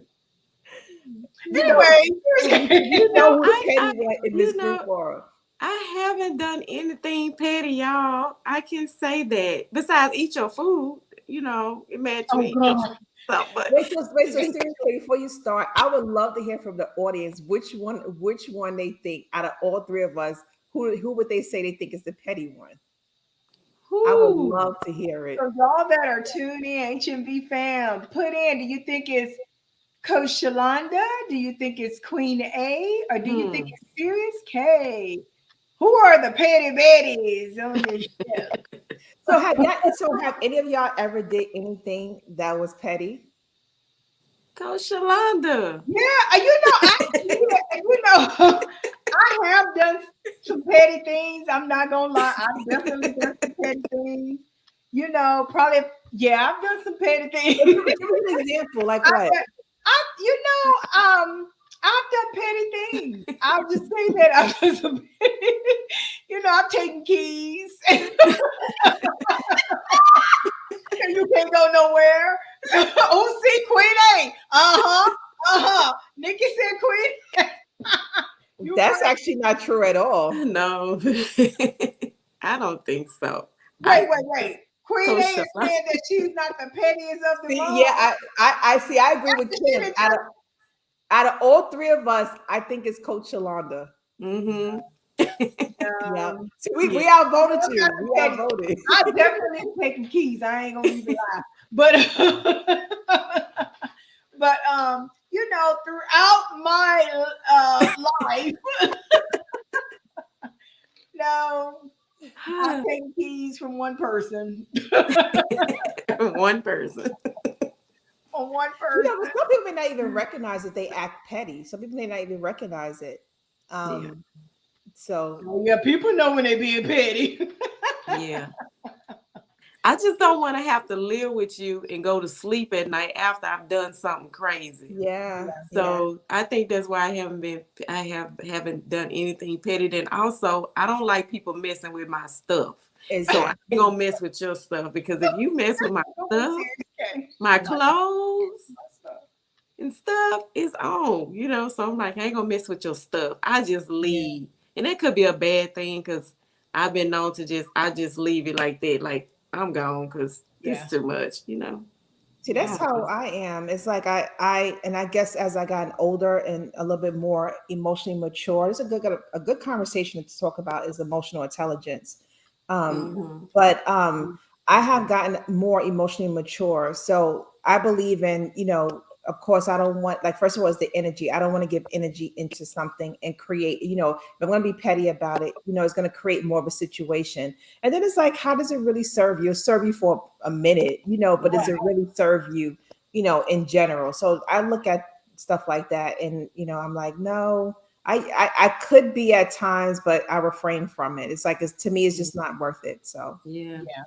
Speaker 3: You know,
Speaker 1: Anyway, Serious K.
Speaker 3: you know who the
Speaker 2: I
Speaker 3: petty one in this
Speaker 2: you
Speaker 3: group
Speaker 2: know,
Speaker 3: are.
Speaker 2: I haven't done anything petty, y'all. I can say that. Besides eat your food, imagine
Speaker 1: Oh
Speaker 2: eat your food
Speaker 1: God.
Speaker 2: stuff, but
Speaker 3: Wait, so seriously, before you start, I would love to hear from the audience which one they think out of all three of us, who would they say they think is the petty one? I would
Speaker 2: who?
Speaker 3: love to hear it.
Speaker 1: So y'all that are tuned in, HMV fam, put in. Do you think it's Coach Shalonda? Do you think it's Queen A? Or do you think
Speaker 2: Hmm.
Speaker 1: it's Serious K? Who are the petty baddies on this show?
Speaker 3: So have any of y'all ever did anything that was petty?
Speaker 2: Coach Shalonda.
Speaker 1: Yeah, I have done some petty things. I'm not gonna lie. I've definitely done some petty things. Probably, yeah, I've done some petty
Speaker 3: Give
Speaker 1: things.
Speaker 3: me, give me an example, like
Speaker 1: I,
Speaker 3: what?
Speaker 1: I've done petty things. I'll just say that I've done some. I've taken keys. You can't go nowhere. Oh, see, Queen A. Uh-huh. Uh-huh. Nikki said Queen. You
Speaker 3: That's
Speaker 1: right.
Speaker 3: actually not true at all.
Speaker 2: No, I don't think so.
Speaker 1: Wait,
Speaker 2: I
Speaker 1: wait, wait. Queen A
Speaker 2: Coach
Speaker 1: is
Speaker 2: Shalonda.
Speaker 1: saying that she's not the pettiest of them
Speaker 3: See,
Speaker 1: all.
Speaker 3: yeah, I see. I agree with
Speaker 1: She
Speaker 3: Kim.
Speaker 1: didn't
Speaker 3: Out of all three of us, I think it's Coach Shalonda.
Speaker 2: Mm-hmm.
Speaker 3: Yeah.
Speaker 1: um,
Speaker 3: See, we
Speaker 2: Yeah.
Speaker 3: outvoted
Speaker 1: still
Speaker 3: you.
Speaker 1: got some
Speaker 3: We
Speaker 1: petty.
Speaker 3: outvoted.
Speaker 1: I definitely taking keys. I ain't gonna even lie. But throughout my life, no, I've taken keys from one person.
Speaker 2: One person.
Speaker 1: From one
Speaker 3: But
Speaker 1: person.
Speaker 3: some people may not even recognize that they act petty. Some people may not even recognize it.
Speaker 2: Yeah.
Speaker 3: Um, so
Speaker 1: Oh, yeah, people know when they being petty.
Speaker 2: Yeah. I just don't want to have to live with you and go to sleep at night after I've done something crazy.
Speaker 3: yeah, yeah,
Speaker 2: So I think that's why I haven't done anything petty. And also I don't like people messing with my stuff. So I ain't
Speaker 3: exactly.
Speaker 2: gonna mess with your stuff because if you mess with my
Speaker 1: Go on,
Speaker 2: stuff,
Speaker 1: serious K.
Speaker 2: my
Speaker 1: My
Speaker 2: clothes
Speaker 1: stuff.
Speaker 2: and stuff is on. So I'm like, I ain't gonna mess with your stuff. I just
Speaker 3: Yeah,
Speaker 2: leave. And that could be a bad thing because I've been known to just leave it like that. Like I'm gone because this
Speaker 1: Yeah.
Speaker 2: is too much.
Speaker 3: see, that's
Speaker 2: I don't
Speaker 3: how
Speaker 2: know.
Speaker 3: I am. It's like and I guess as I got older and a little bit more emotionally mature, it's a good conversation to talk about is emotional intelligence. Um,
Speaker 2: Mm-hmm.
Speaker 3: but I have gotten more emotionally mature, so I believe in of course, I don't want, like, first of all, it's the energy. I don't want to give energy into something and create, if I'm going to be petty about it, it's going to create more of a situation. And then it's like, how does it really serve you? It'll serve you for a minute, but does it really serve you, in general? So I look at stuff like that, and, I'm like, no, I could be at times, but I refrain from it. It's like, to me, it's just not worth it. So,
Speaker 2: Yeah.
Speaker 1: Yeah,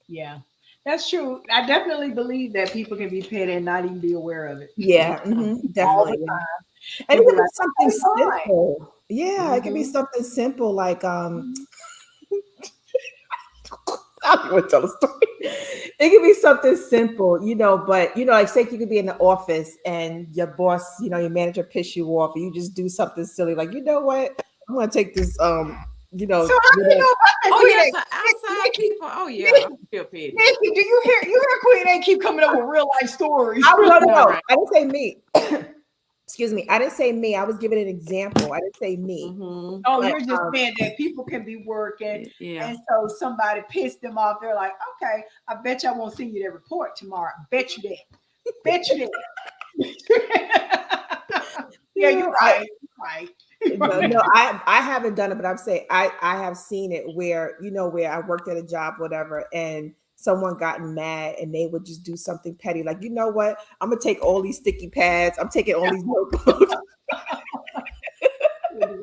Speaker 1: yeah, that's true. I definitely believe that people can be petty and not even be aware of it
Speaker 3: yeah,
Speaker 1: all
Speaker 3: definitely.
Speaker 1: the
Speaker 3: Yeah.
Speaker 1: time
Speaker 3: And it
Speaker 1: and be
Speaker 3: can be
Speaker 1: like,
Speaker 3: something
Speaker 1: okay, fine.
Speaker 3: simple. Yeah, it can be
Speaker 2: Mm-hmm.
Speaker 3: something simple like
Speaker 1: Mhm.
Speaker 3: I don't even tell a story. It can be something simple, but like say you could be in the office and your boss, your manager piss you off, and you just do something silly like, what? I'm gonna take this
Speaker 1: So how do you
Speaker 3: whatever.
Speaker 1: know about that
Speaker 2: Oh
Speaker 1: Queen
Speaker 2: yeah,
Speaker 1: A?
Speaker 2: so outside people. Oh yeah, I
Speaker 1: Nikki,
Speaker 2: feel petty.
Speaker 1: Nikki, do you hear Queen A keep coming up with real life stories?
Speaker 3: I no, no,
Speaker 2: No,
Speaker 3: no.
Speaker 2: right.
Speaker 3: I didn't say me. Excuse me. I didn't say me. I was giving an example. I didn't say me.
Speaker 2: Mm-hmm.
Speaker 1: Oh,
Speaker 3: But
Speaker 1: you're just saying that people can be working,
Speaker 2: Yeah.
Speaker 1: and so somebody pissed them off. They're like, okay, I bet you I won't send you that report tomorrow. Bet you that. Bet you that. Yeah,
Speaker 3: yeah,
Speaker 1: you're right. You're right. You're
Speaker 3: no,
Speaker 1: right.
Speaker 3: no, I haven't done it, but I'm saying I have seen it where where I worked at a job, whatever, and someone gotten mad and they would just do something petty, like, what? I'm gonna take all these sticky pads. I'm taking all these notebooks. I'm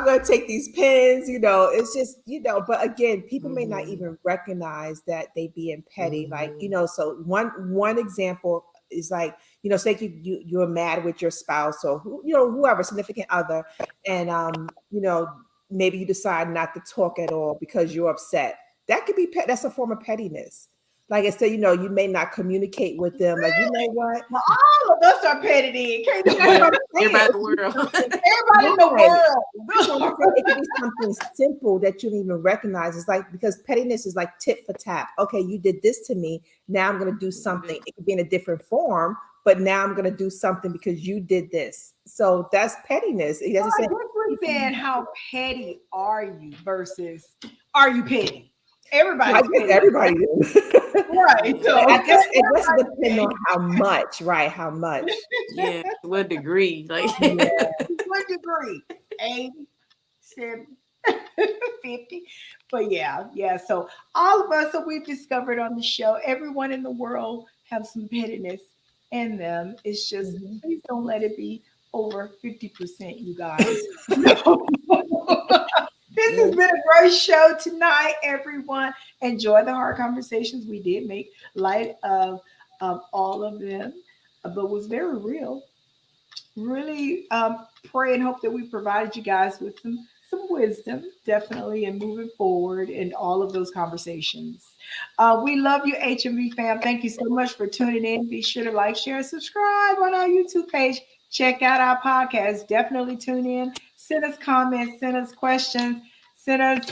Speaker 3: going to take these pens, it's just, but again, people may not
Speaker 2: Mm-hmm.
Speaker 3: even recognize that they being petty. Like,
Speaker 2: Mm-hmm.
Speaker 3: so one example is like, say you're mad with your spouse or whoever, significant other, and maybe you decide not to talk at all because you're upset. That could be that's a form of pettiness. Like I said, you may not communicate with them. Like, what?
Speaker 1: Well, all of us are petty then. Can't
Speaker 3: That's
Speaker 1: nobody
Speaker 3: what
Speaker 2: Yeah.
Speaker 3: I'm saying.
Speaker 2: Everybody
Speaker 3: It
Speaker 2: in the
Speaker 3: could be
Speaker 2: world.
Speaker 3: something
Speaker 1: everybody in the
Speaker 3: right. That's what I'm
Speaker 1: world.
Speaker 3: saying. It could be something simple that you don't even recognize. It's like, because pettiness is like tit for tat. Okay, you did this to me. Now I'm going to do something. It could be in a different form, but now I'm going to do something because you did this. So that's pettiness. He
Speaker 1: Well,
Speaker 3: doesn't
Speaker 1: I
Speaker 3: say.
Speaker 1: guess we're saying how petty are you versus are you petty?
Speaker 3: Well, I
Speaker 1: Everybody's
Speaker 3: guess
Speaker 1: petty,
Speaker 3: everybody is.
Speaker 1: right?
Speaker 2: Yeah.
Speaker 1: So
Speaker 3: I guess it
Speaker 1: everybody's
Speaker 3: depends on
Speaker 1: petty.
Speaker 3: how much, right? How much?
Speaker 2: Yeah. To what degree? Like.
Speaker 3: Yeah.
Speaker 1: To what degree? 80, 70, 50. But yeah, yeah. So all of us that we've discovered on the show, everyone in the world have some pettiness in them. It's just
Speaker 3: Mhm.
Speaker 1: please don't let it be over 50%, you guys. No. This has
Speaker 3: Yeah.
Speaker 1: been a great show tonight, everyone. Enjoy the hard conversations. We did make light of all of them, but was very real. Really pray and hope that we provided you guys with some wisdom, definitely, in moving forward in all of those conversations. We love you, HMV fam. Thank you so much for tuning in. Be sure to like, share, and subscribe on our YouTube page. Check out our podcast. Definitely tune in. Send us comments. Send us questions. Send us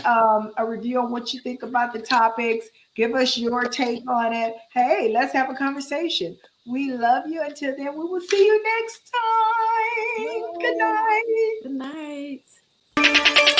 Speaker 1: a review on what you think about the topics. Give us your take on it. Hey, let's have a conversation. We love you. Until then, we will see you next time. Good
Speaker 3: Yeah.
Speaker 1: night.
Speaker 2: Good night.